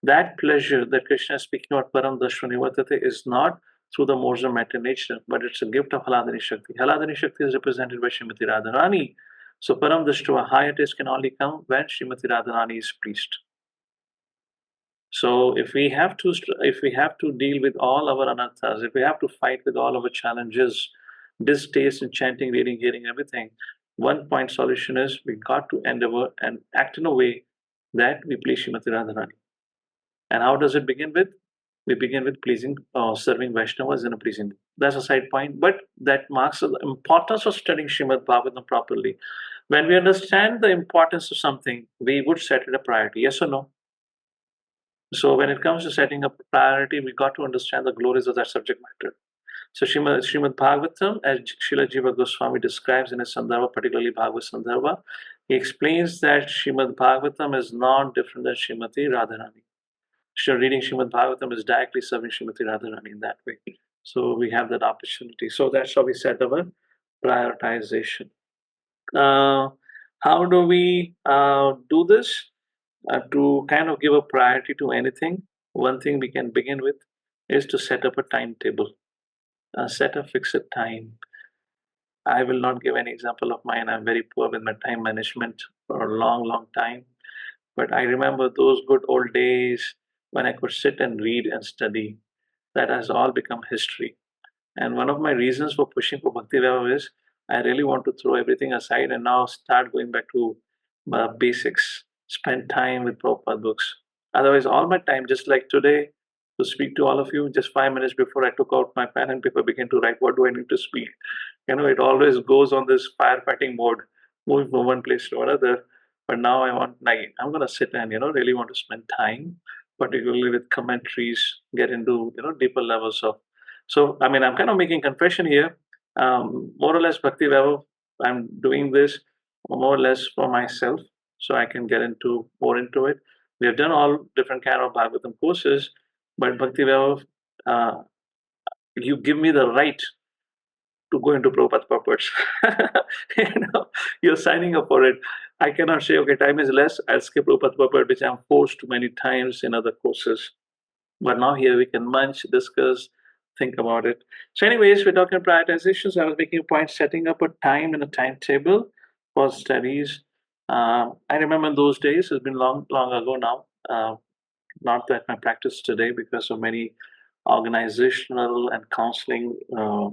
That pleasure that Krishna is speaking about, Param Dashtva Nivartate, is not through the modes of matter nature, but it's a gift of Haladini Shakti. Haladini Shakti is represented by Srimati Radharani. So Param Dashtva, higher taste can only come when Srimati Radharani is pleased. So if we have to deal with all our anarthas, if we have to fight with all our challenges, distaste in chanting, reading, hearing, everything, One point solution is we got to endeavor and act in a way that we please Srimati Radharani. And how does it begin with? We begin with pleasing, serving Vaishnavas in a pleasing way. That's a side point, but that marks the importance of studying Srimad Bhagavatam properly. When we understand the importance of something, we would set it a priority. Yes or no? So when it comes to setting up a priority, we got to understand the glories of that subject matter. So Srimad Bhagavatam, as Srila Jiva Goswami describes in his Sandarbha, particularly Bhagavad Sandarbha, he explains that Srimad Bhagavatam is not different than Srimati Radharani. So reading Srimad Bhagavatam is directly serving Srimati Radharani in that way. So we have that opportunity. So that's how we set our prioritization. How do we do this? To kind of give a priority to anything, one thing we can begin with is to set up a timetable, set a fixed time. I will not give any example of mine. I'm very poor with my time management for a long, long time. But I remember those good old days when I could sit and read and study. That has all become history. And one of my reasons for pushing for Bhakti Vaibhav is I really want to throw everything aside and now start going back to basics, spend time with Prabhupada books. Otherwise, all my time, just like today, to speak to all of you, just 5 minutes before I took out my pen and paper, began to write, what do I need to speak? It always goes on this firefighting mode, moving from one place to another. But now I'm going to sit and, really want to spend time, particularly with commentaries, get into, deeper levels of. So, I'm kind of making confession here. More or less, Bhakti Vaibhav, I'm doing this more or less for myself, so I can get more into it. We have done all different kind of Bhagavatam courses, but Bhakti Vaibhav, you give me the right to go into Prabhupada's purpose. You're signing up for it. I cannot say, okay, time is less, I'll skip Prabhupada's purpose, which I'm forced to many times in other courses. But now here we can munch, discuss, think about it. So, anyways, we're talking prioritizations. I was making a point setting up a time and a timetable for studies. I remember those days, it's been long, long ago now. Not that my practice today because of many organizational and counseling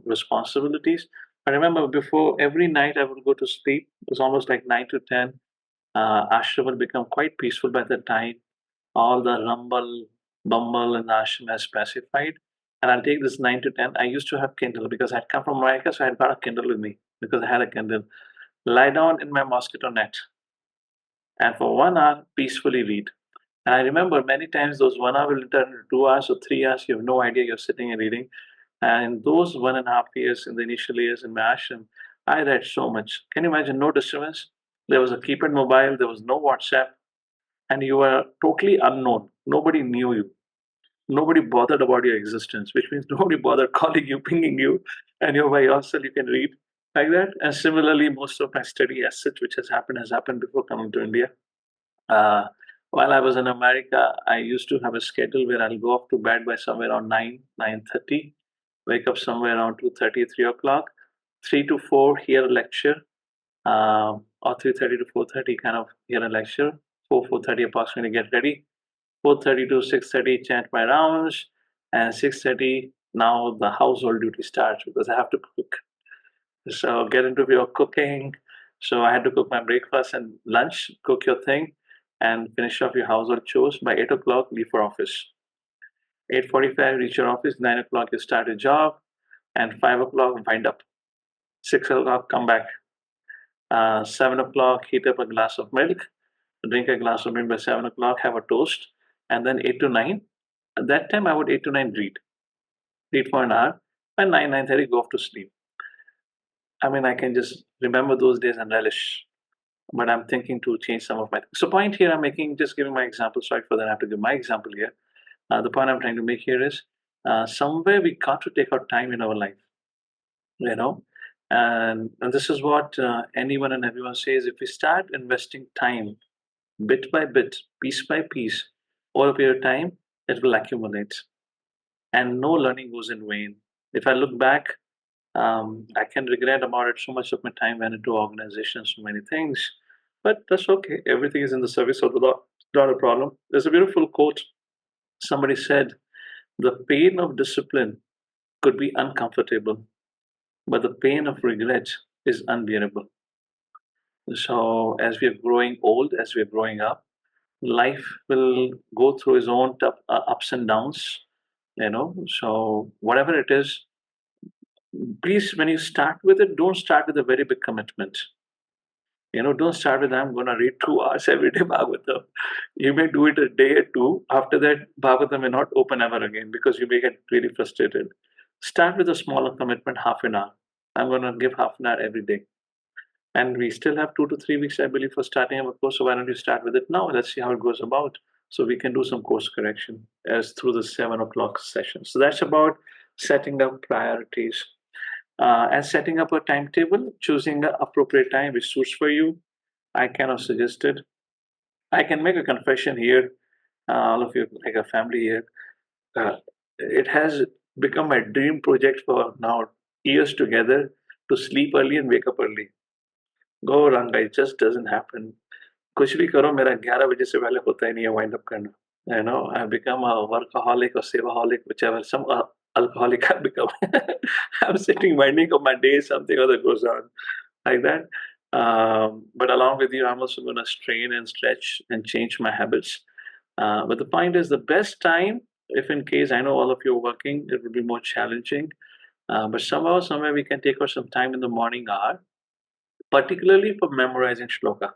responsibilities. I remember before every night I would go to sleep. It was almost like 9 to 10. Ashram would become quite peaceful by that time. All the rumble, bumble in the ashram has pacified. And I'll take this 9 to 10. I used to have Kindle because I'd come from America, so I had got a Kindle with me because I had a Kindle. Lie down in my mosquito net and for 1 hour peacefully read. And I remember many times those 1 hour will turn into 2 hours or 3 hours. You have no idea you're sitting and reading. And those 1.5 years in the initial years in my ashram, I read so much. Can you imagine? No disturbance. There was a keypad mobile. There was no WhatsApp. And you were totally unknown. Nobody knew you. Nobody bothered about your existence, which means nobody bothered calling you, pinging you, and you're by yourself. You can read like that. And similarly, most of my study as such, which has happened before coming to India. Uh, while I was in America, I used to have a schedule where I'll go off to bed by somewhere around 9:30, wake up somewhere around 2:30, 3 o'clock, 3 to 4 hear a lecture, or 3:30 to 4:30 kind of hear a lecture, 4:30 approximately get ready, 4:30 to 6:30 chant my rounds, and 6:30 now the household duty starts because I have to cook. So get into your cooking. So I had to cook my breakfast and lunch, cook your thing, and finish off your household chores. By 8 o'clock, leave for office. 8:45, reach your office. 9 o'clock, you start a job, and 5 o'clock, wind up. 6 o'clock, come back. 7 o'clock, heat up a glass of milk. Drink a glass of milk by 7 o'clock. Have a toast, and then 8 to 9. At that time, I would 8 to 9 read for an hour. By 9:30, go off to sleep. I can just remember those days and relish. But I'm thinking to change some of my. So point here I'm making, just giving my example. Sorry for that. I have to give my example here. The point I'm trying to make here is somewhere we got to take our time in our life, and this is what anyone and everyone says. If we start investing time, bit by bit, piece by piece, over a period of time, it will accumulate, and no learning goes in vain. If I look back, I can regret about it. So much of my time went into organizations, so many things, but that's okay. Everything is in the service of the Lord. Not a problem. There's a beautiful quote. Somebody said, "The pain of discipline could be uncomfortable, but the pain of regret is unbearable." So as we're growing old, as we're growing up, life will go through its own ups and downs, So whatever it is, please, when you start with it, don't start with a very big commitment. Don't start with I'm going to read 2 hours every day Bhagavatam. You may do it a day or two. After that, Bhagavatam may not open ever again because you may get really frustrated. Start with a smaller commitment, half an hour. I'm going to give half an hour every day. And we still have 2 to 3 weeks, I believe, for starting our course. So why don't you start with it now? Let's see how it goes about. So we can do some course correction as through the 7 o'clock session. So that's about setting up priorities. And setting up a timetable, choosing the appropriate time which suits for you. I cannot suggest it. I can make a confession here, all of you, like a family here. It has become my dream project for now years together to sleep early and wake up early. Go Ranga, it just doesn't happen. कुछ भी करो मेरा 11 बजे से पहले होता ही नहीं है वाइंड अप करना. I've become a workaholic or sevaholic, whichever, some alcoholic I've become. I'm sitting winding up my day, something other goes on like that. But along with you, I'm also going to strain and stretch and change my habits. But the point is, the best time, if in case I know all of you are working, it will be more challenging. But somehow, somewhere, we can take out some time in the morning hour, particularly for memorizing shloka.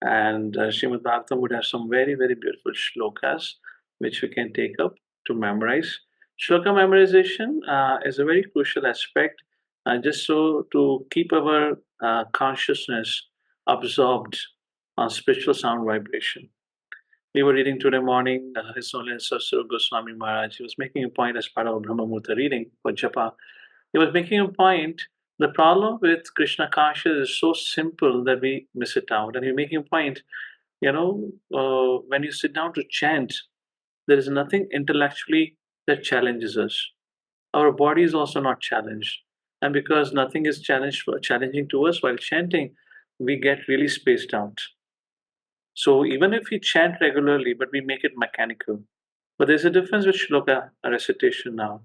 And Srimad Bhagavatam would have some very, very beautiful shlokas which we can take up to memorize. Shloka memorization is a very crucial aspect, just so to keep our consciousness absorbed on spiritual sound vibration. We were reading today morning, His Holiness Sasur Goswami Maharaj. He was making a point as part of a Brahma Murta reading for Japa. He was making a point. The problem with Krishna consciousness is so simple that we miss it out. And he's making a point, when you sit down to chant, there is nothing intellectually that challenges us. Our body is also not challenged. And because nothing is challenging to us while chanting, we get really spaced out. So even if we chant regularly, but we make it mechanical. But there's a difference with shloka recitation now.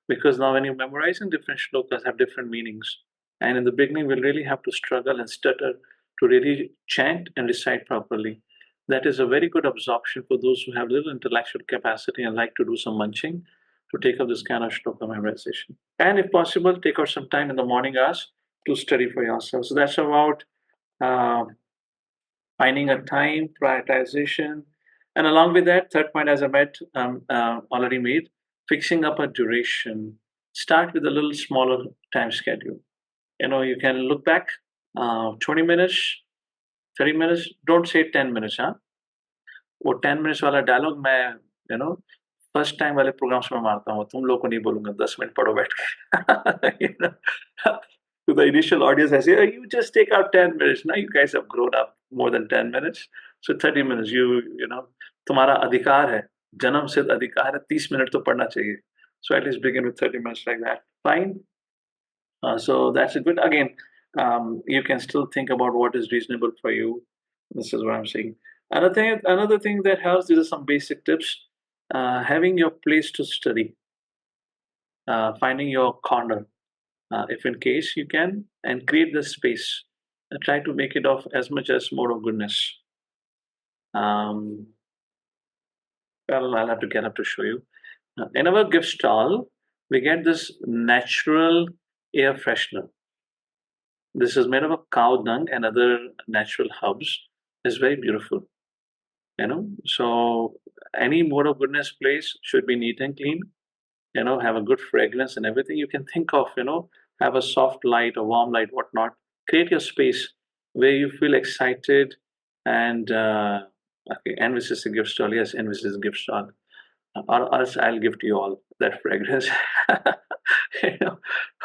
Because now when you're memorizing different shlokas have different meanings. And in the beginning, we'll really have to struggle and stutter to really chant and recite properly. That is a very good absorption for those who have little intellectual capacity and like to do some munching to take up this kind of shloka memorization. And if possible, take out some time in the morning hours to study for yourself. So that's about finding a time, prioritization, and along with that, third point, as I already made, fixing up a duration. Start with a little smaller time schedule. You can look back 20 minutes, 30 minutes, don't say 10 minutes, huh? वो 10 minutes वाला dialogue मैं first time वाले programmes में मारता हूँ. तुम लोग को नहीं बोलूंगा 10 मिनट पढ़ो बैठ के. To the initial audience, I say, oh, you just take out 10 minutes. Now you guys have grown up more than 10 minutes. So 30 minutes, तुम्हारा अधिकार है, जन्म सिद्ध अधिकार है, 30 मिनट तो पढ़ना चाहिए. So at least begin with 30 minutes like that. Fine. So that's it. But again, you can still think about what is reasonable for you. This is what I'm saying. Another thing that helps, these are some basic tips. Having your place to study, finding your corner, if in case you can, and create the space. Try to make it of as much as more of goodness. Well, I'll have to get up to show you. In our gift stall, we get this natural air freshener. This is made of a cow dung and other natural herbs. It's very beautiful. So any mode of goodness place should be neat and clean. Have a good fragrance and everything you can think of. Have a soft light, a warm light, whatnot. Create your space where you feel excited and okay. Envis is a gift stall. Yes, Envis is a gift stall. Or else I'll give to you all that fragrance.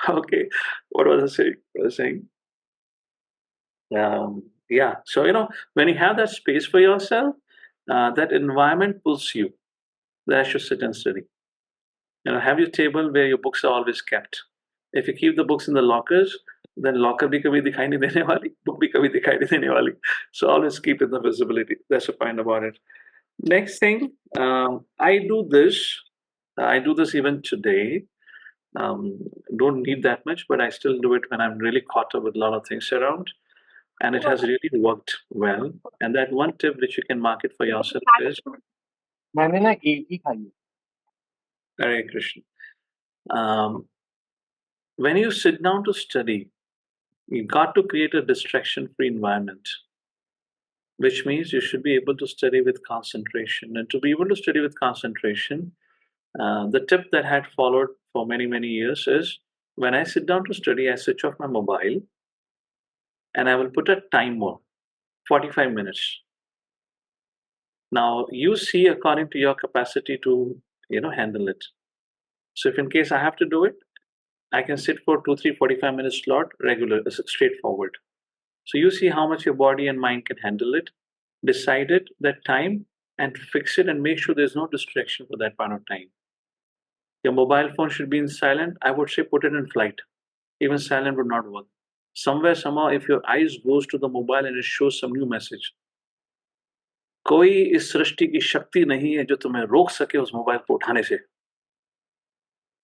Okay. What was I saying? Yeah. So when you have that space for yourself, that environment pulls you. That I should sit and study. Have your table where your books are always kept. If you keep the books in the lockers, then locker bhi kabhi dikhai nahi dene wali, book bhi kabhi dikhai nahi dene wali. So always keep it in the visibility. That's the point about it. Next thing, I do this even today. Don't need that much, but I still do it when I'm really caught up with a lot of things around. and it has really worked well. And that one tip which you can market for yourself is मैंने ना एक ही खाई है। Hare Krishna. When you sit down to study, you got to create a distraction-free environment, which means you should be able to study with concentration. And to be able to study with concentration, the tip that I had followed for many, many years is when I sit down to study, I switch off my mobile and I will put a timer, 45 minutes. Now you see according to your capacity to handle it. So if in case I have to do it, I can sit for 2, 3, 45 minutes slot, regular, straightforward. So you see how much your body and mind can handle it, decide it, that time, and fix it and make sure there's no distraction for that point of time. Your mobile phone should be in silent. I would say put it in flight. Even silent would not work. Somewhere, somehow, if your eyes goes to the mobile and it shows some new message, कोई इस सृष्टि की शक्ति नहीं है जो तुम्हें रोक सके उस मोबाइल को उठाने से।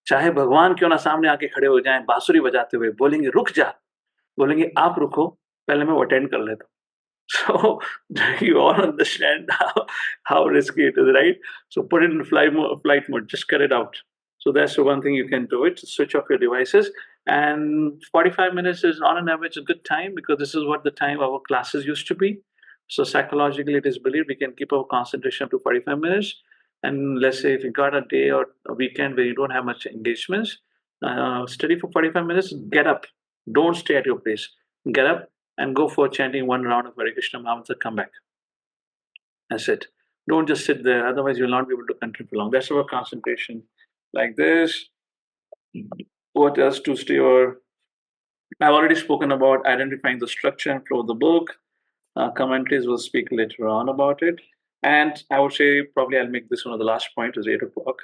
चाहे भगवान क्यों ना सामने आके खड़े हो जाएं बांसुरी बजाते हुए, बोलेंगे रुक जा, बोलेंगे आप रुको, पहले मैं वो अटेंड कर लेता हूँ। So you all understand how risky it is, right? So put it in flight mode, just cut it out. So that's the one thing you can do it, switch off your devices. And 45 minutes is on an average a good time because this is what the time our classes used to be. So psychologically it is believed we can keep our concentration up to 45 minutes. And let's say if you got a day or a weekend where you don't have much engagements, study for 45 minutes, get up. Don't stay at your place. Get up and go for chanting one round of Hare Krishna Mahamudra, come back. That's it. Don't just sit there, otherwise you'll not be able to continue for long. That's our concentration. Like this. What else to stay or I've already spoken about identifying the structure and flow of the book. Commentaries will speak later on about it. And I would say probably I'll make this one of the last point is 8 o'clock.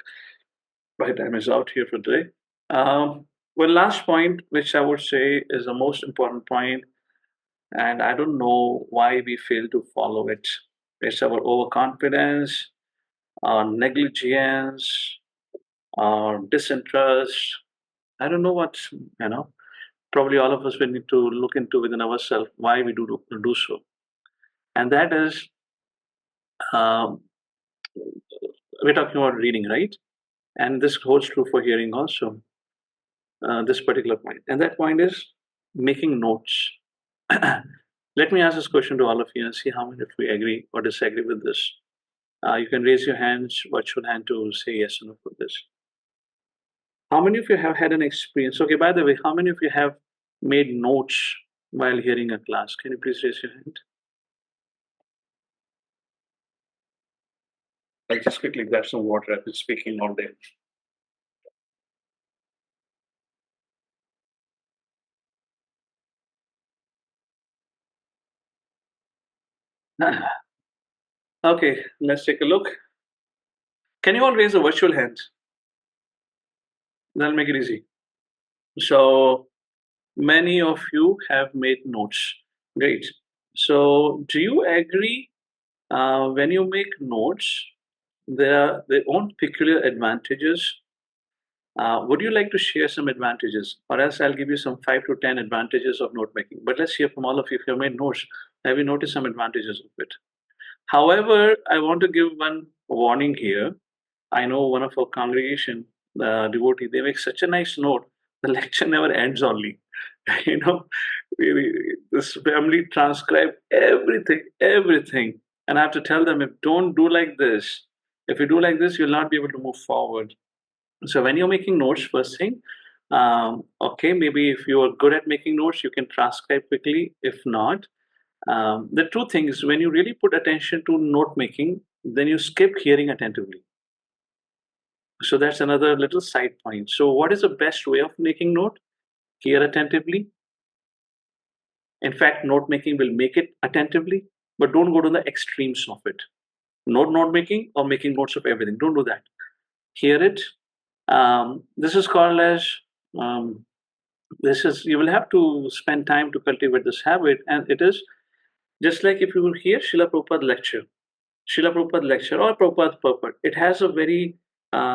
By the time is out here for today. One last point, which I would say is the most important point, and I don't know why we fail to follow it. It's our overconfidence, our negligence, our disinterest. I don't know what, probably all of us will need to look into within ourselves why we do so. And that is, we're talking about reading, right? And this holds true for hearing also, this particular point. And that point is making notes. Let me ask this question to all of you and see how many of you agree or disagree with this. You can raise your hands, virtual hand, to say yes or no for this. How many of you have had an experience? Okay, by the way, how many of you have made notes while hearing a class? Can you please raise your hand? I'll just quickly grab some water. I've been speaking all day. Okay, let's take a look. Can you all raise a virtual hand? That'll make it easy. So many of you have made notes. Great. So do you agree when you make notes, there are their own peculiar advantages? Would you like to share some advantages? Or else I'll give you some 5 to 10 advantages of note making. But let's hear from all of you. If you have made notes, have you noticed some advantages of it? However, I want to give one warning here. I know one of our congregation, devotee, they make such a nice note. The lecture never ends only. This family transcribe everything. And I have to tell them, if don't do like this, if you do like this, you'll not be able to move forward. So when you're making notes, first thing, okay, maybe if you are good at making notes, you can transcribe quickly. If not, the two things, when you really put attention to note making, then you skip hearing attentively. So that's another little side point. So what is the best way of making note? Hear attentively. In fact, note making will make it attentively, but don't go to the extremes of it. Note making or making notes of everything. Don't do that. Hear it. This is called as you will have to spend time to cultivate this habit, and it is just like if you will hear Srila Prabhupada lecture or Prabhupada purport, it has a very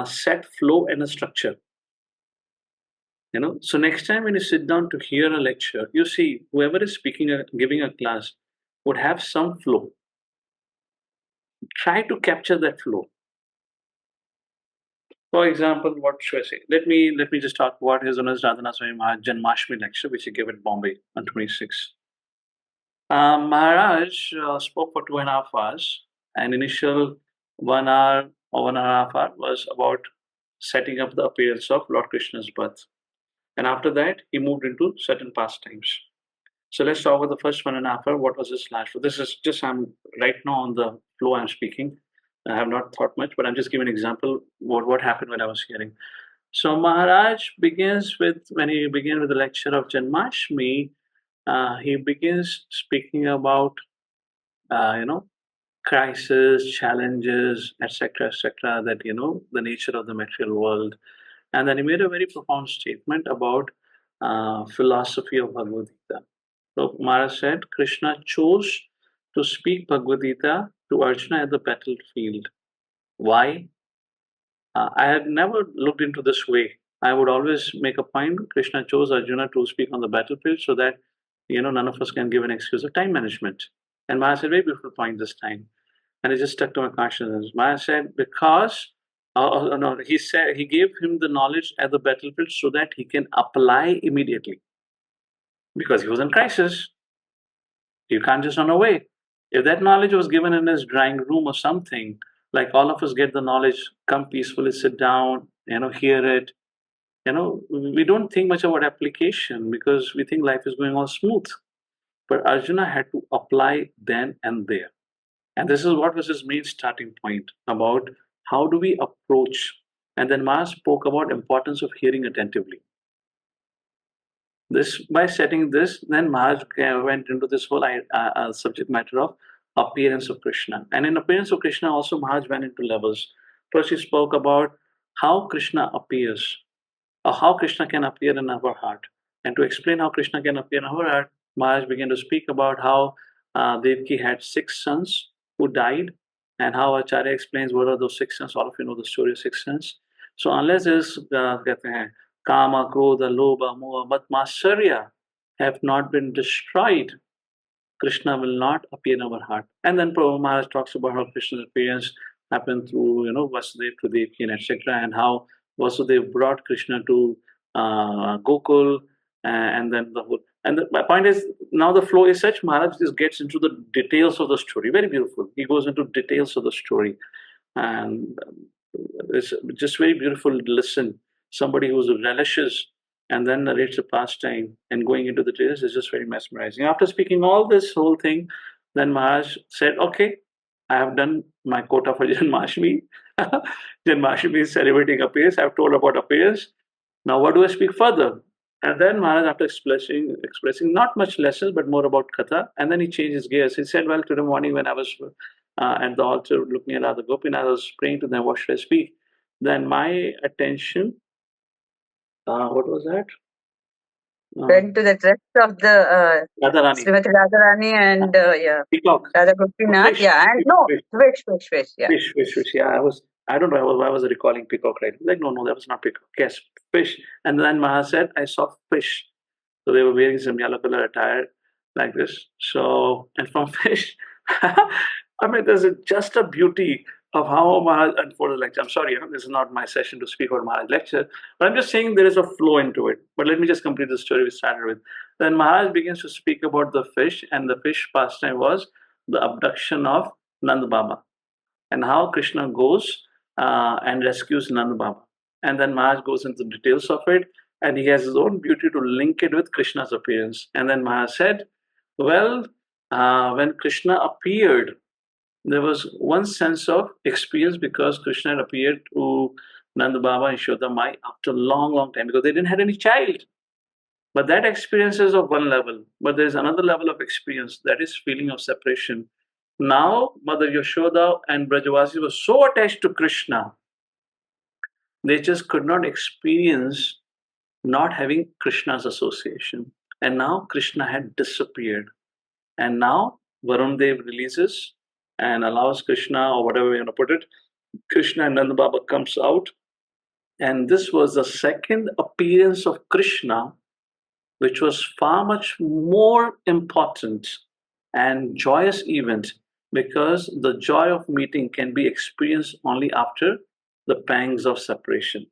set flow and a structure. So next time when you sit down to hear a lecture, you see whoever is speaking, giving a class, would have some flow. Try to capture that flow. For example, what should I say? Let me just talk about his Honor's Radhanath Swami Maharaj Janmashtami lecture, which he gave at Bombay on 26. Maharaj spoke for 2.5 hours, and initial 1 hour or 1.5 hour was about setting up the appearance of Lord Krishna's birth. And after that, he moved into certain pastimes. So let's talk about the first 1.5 hour. What was his last flow? This is just, I'm right now on the flow I'm speaking. I have not thought much, but I'm just giving an example what happened when I was hearing. So Maharaj begins with, when he began with the lecture of Janmashtami, he begins speaking about, crisis, challenges, etc., that, the nature of the material world. And then he made a very profound statement about philosophy of Bhagavad Gita. So Maharaj said, Krishna chose to speak Bhagavad Gita to Arjuna at the battlefield. Why? I had never looked into this way. I would always make a point, Krishna chose Arjuna to speak on the battlefield so that, none of us can give an excuse of time management. And Maharaj said, very beautiful point this time. And it just stuck to my consciousness. Maharaj said, because, no, he said, he gave him the knowledge at the battlefield so that he can apply immediately. Because he was in crisis. You can't just run away. If that knowledge was given in his drawing room or something, like all of us get the knowledge, come peacefully, sit down, hear it. We don't think much about application because we think life is going all smooth. But Arjuna had to apply then and there. And this is what was his main starting point about how do we approach. And then Maharaj spoke about importance of hearing attentively. This, by setting this, then Maharaj went into this whole subject matter of appearance of Krishna. And in appearance of Krishna also Maharaj went into levels. First he spoke about how Krishna appears, or how Krishna can appear in our heart. And to explain how Krishna can appear in our heart, Maharaj began to speak about how Devaki had 6 sons who died, and how Acharya explains what are those 6 sons. All of you know the story of 6 sons. So unless there's Kama, Krodha, Lobha, Moha, Mat, Matsarya have not been destroyed, Krishna will not appear in our heart. And then Prabhupada Maharaj talks about how Krishna's appearance happened through, Vasudev to Devaki, etc., and how Vasudev brought Krishna to Gokul, and then the whole. And my point is, now the flow is such, Maharaj just gets into the details of the story. Very beautiful. He goes into details of the story. And it's just very beautiful to listen. Somebody who relishes and then narrates a pastime and going into the details is just very mesmerizing. After speaking all this whole thing, then Maharaj said, okay, I have done my quota for Janmashtami. Janmashtami is celebrating appearance. I've told about appearance. Now what do I speak further? And then Maharaj, after expressing not much lessons, but more about Katha, and then he changed his gears. He said, well, today morning when I was at the altar looking at Radha Gopinath, I was praying to them, what should I speak? Then my attention, what was that? Went to the rest of the Radharani. Srimati Radharani and Peacock. Radha Gopinath. Fish. Yeah, and no, fish. Yeah. Fish. Yeah, I don't know why I was recalling peacock, right? Like, no, that was not peacock. Yes, fish. And then Maha said, I saw fish. So they were wearing some yellow color attire like this. So, and from fish, I mean, there's just a beauty of how Maharaj unfolded the lecture. I'm sorry, this is not my session to speak about Maharaj lecture, but I'm just saying there is a flow into it. But let me just complete the story we started with. Then Maharaj begins to speak about the fish, and the fish pastime was the abduction of Nand Baba, and how Krishna goes and rescues Nand Baba. And then Maharaj goes into the details of it, and he has his own beauty to link it with Krishna's appearance. And then Maharaj said, well, when Krishna appeared, there was one sense of experience because Krishna had appeared to Nanda Baba and Yashoda Mai after a long, long time because they didn't have any child. But that experience is of one level. But there is another level of experience, that is feeling of separation. Now, Mother Yashoda and Brajavasi were so attached to Krishna, they just could not experience not having Krishna's association. And now Krishna had disappeared. And now Varun Dev releases and allows Krishna, or whatever you want to put it, Krishna and Nanda Baba comes out, And this was the second appearance of Krishna, which was far much more important and joyous event, because the joy of meeting can be experienced only after the pangs of separation.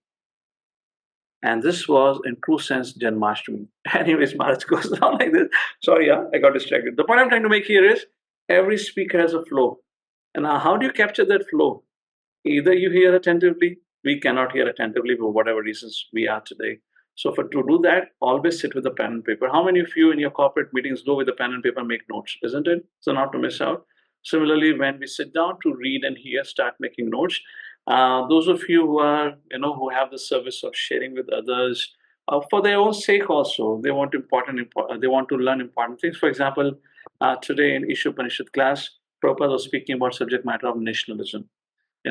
And this was, in true sense, Janmashtami. Anyways, Maharaj goes on like this. Sorry, yeah, I got distracted. The point I'm trying to make here is every speaker has a flow. And now, how do you capture that flow? Either you hear attentively, we cannot hear attentively for whatever reasons we are today. So, for to do that, always sit with a pen and paper. How many of you in your corporate meetings go with a pen and paper and make notes? Isn't it? So, not to miss out. Similarly, when we sit down to read and hear, start making notes. Those of you who are, who have the service of sharing with others for their own sake, also they want they want to learn important things. For example, today in Isha Upanishad class, Prabhupada was speaking about subject matter of nationalism.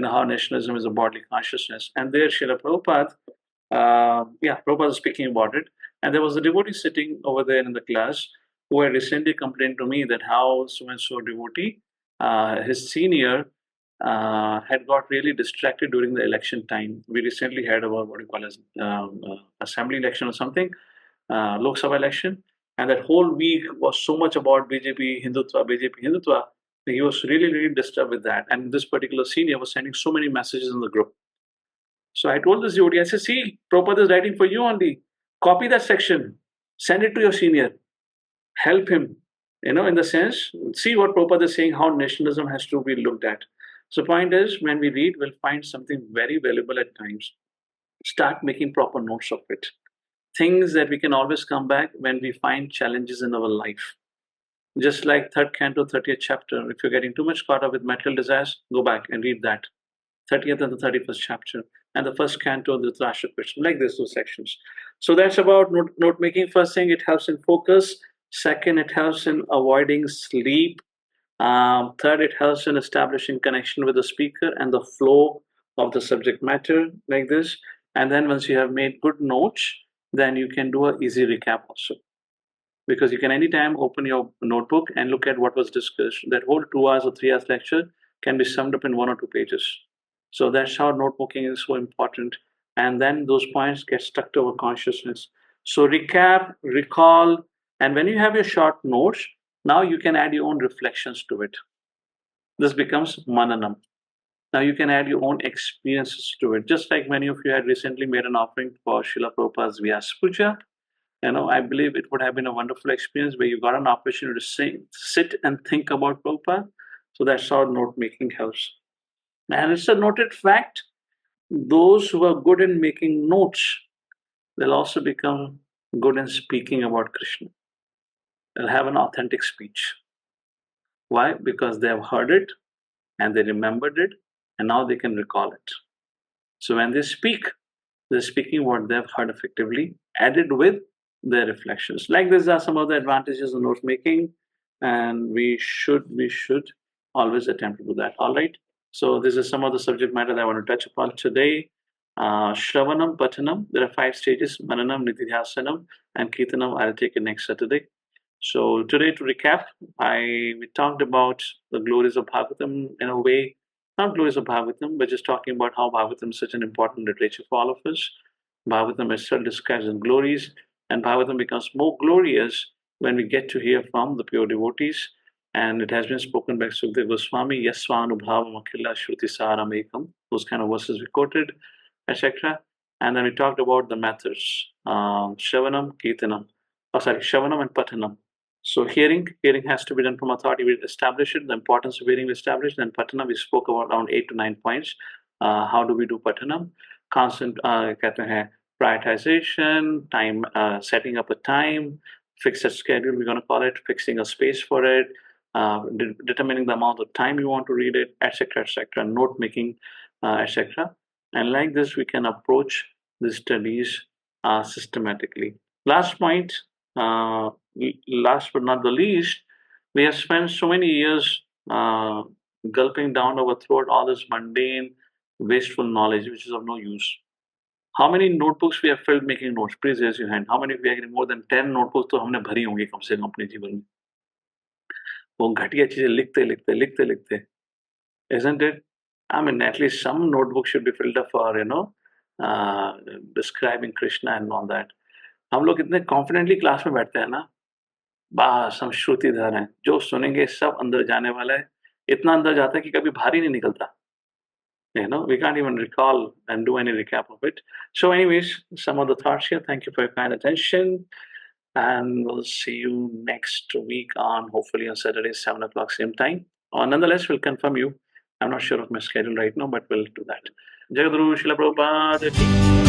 How nationalism is a bodily consciousness, and there Srila Prabhupada, Prabhupada was speaking about it, and there was a devotee sitting over there in the class who had recently complained to me that how so and so devotee, his senior, had got really distracted during the election time. We recently had about what you call as assembly election or something, Lok Sabha election, and that whole week was so much about BJP Hindutva, BJP Hindutva. He was really, really disturbed with that. And this particular senior was sending so many messages in the group. So I told this devotee, I said, see, Prabhupada is writing for you only. Copy that section, send it to your senior, help him, in the sense, see what Prabhupada is saying, how nationalism has to be looked at. So point is, when we read, we'll find something very valuable at times. Start making proper notes of it. Things that we can always come back when we find challenges in our life. Just like third canto, 30th chapter, if you're getting too much caught up with material desires, go back and read that. 30th and the 31st chapter, and the first canto, the Dhritarashtra question, like these two sections. So that's about note making. First thing, it helps in focus. Second, it helps in avoiding sleep. Third, it helps in establishing connection with the speaker and the flow of the subject matter, like this. And then once you have made good notes, then you can do an easy recap also. Because you can anytime open your notebook and look at what was discussed. That whole 2 hours or 3 hours lecture can be summed up in 1 or 2 pages. So that's how notebooking is so important. And then those points get stuck to our consciousness. So recap, recall, and when you have your short notes, now you can add your own reflections to it. This becomes mananam. Now you can add your own experiences to it. Just like many of you had recently made an offering for Srila Prabhupada's Vyas Puja. I believe it would have been a wonderful experience where you got an opportunity to sit and think about Prabhupada. So that's how note making helps. And it's a noted fact, those who are good in making notes, they'll also become good in speaking about Krishna. They'll have an authentic speech. Why? Because they have heard it and they remembered it, and now they can recall it. So when they speak, they're speaking what they've heard effectively, added with their reflections. Like these are some of the advantages of note making, and we should always attempt to do that. All right. So this is some of the subject matter that I want to touch upon today. Shravanam, Patanam. There are 5 stages: Mananam, Nididhyasanam, and Kirtanam. I'll take it next Saturday. So today, to recap, we talked about the glories of Bhagavatam in a way, not glories of Bhagavatam, but just talking about how Bhagavatam is such an important literature for all of us. Bhagavatam is still described as glories, and Bhagavatam becomes more glorious when we get to hear from the pure devotees. And it has been spoken by Sukdev Goswami, Yasvanubhavam Akhila Shruti Saram Ekam, those kind of verses we quoted, etc. And then we talked about the methods, Shravanam, Kirtanam, Shravanam and Patanam. So hearing has to be done from authority. We establish it, the importance of hearing we established. Then Patanam, we spoke about around 8 to 9 points. How do we do Patanam? Constant prioritization, time, setting up a time, fix a schedule, we're going to call it, fixing a space for it, determining the amount of time you want to read it, etc., note making, etc. And like this, we can approach the studies systematically. Last point, last but not the least, we have spent so many years gulping down our throat all this mundane, wasteful knowledge, which is of no use. How many notebooks we have filled making notes? Please raise your hand. How many we are getting? More than 10 notebooks तो हमने भरी होंगी कम से कम अपने जीवन में. वो घटिया चीजें लिखते, isn't it? I mean, at least some notebooks should be filled up for describing Krishna and all that. हम लोग इतने कॉन्फिडेंटली क्लास में बैठते हैं ना, बस हम श्रुतिधर हैं, जो सुनेंगे सब अंदर जाने वाला है, इतना अंदर जाता है कि कभी बाहर ही नहीं निकलता. We can't even recall and do any recap of it. So anyways, some of the thoughts here. Thank you for your kind attention. And we'll see you next week on, hopefully on Saturday, 7 o'clock same time. Nonetheless, we'll confirm you. I'm not sure of my schedule right now, but we'll do that. Jai Guru, Srila Prabhupada.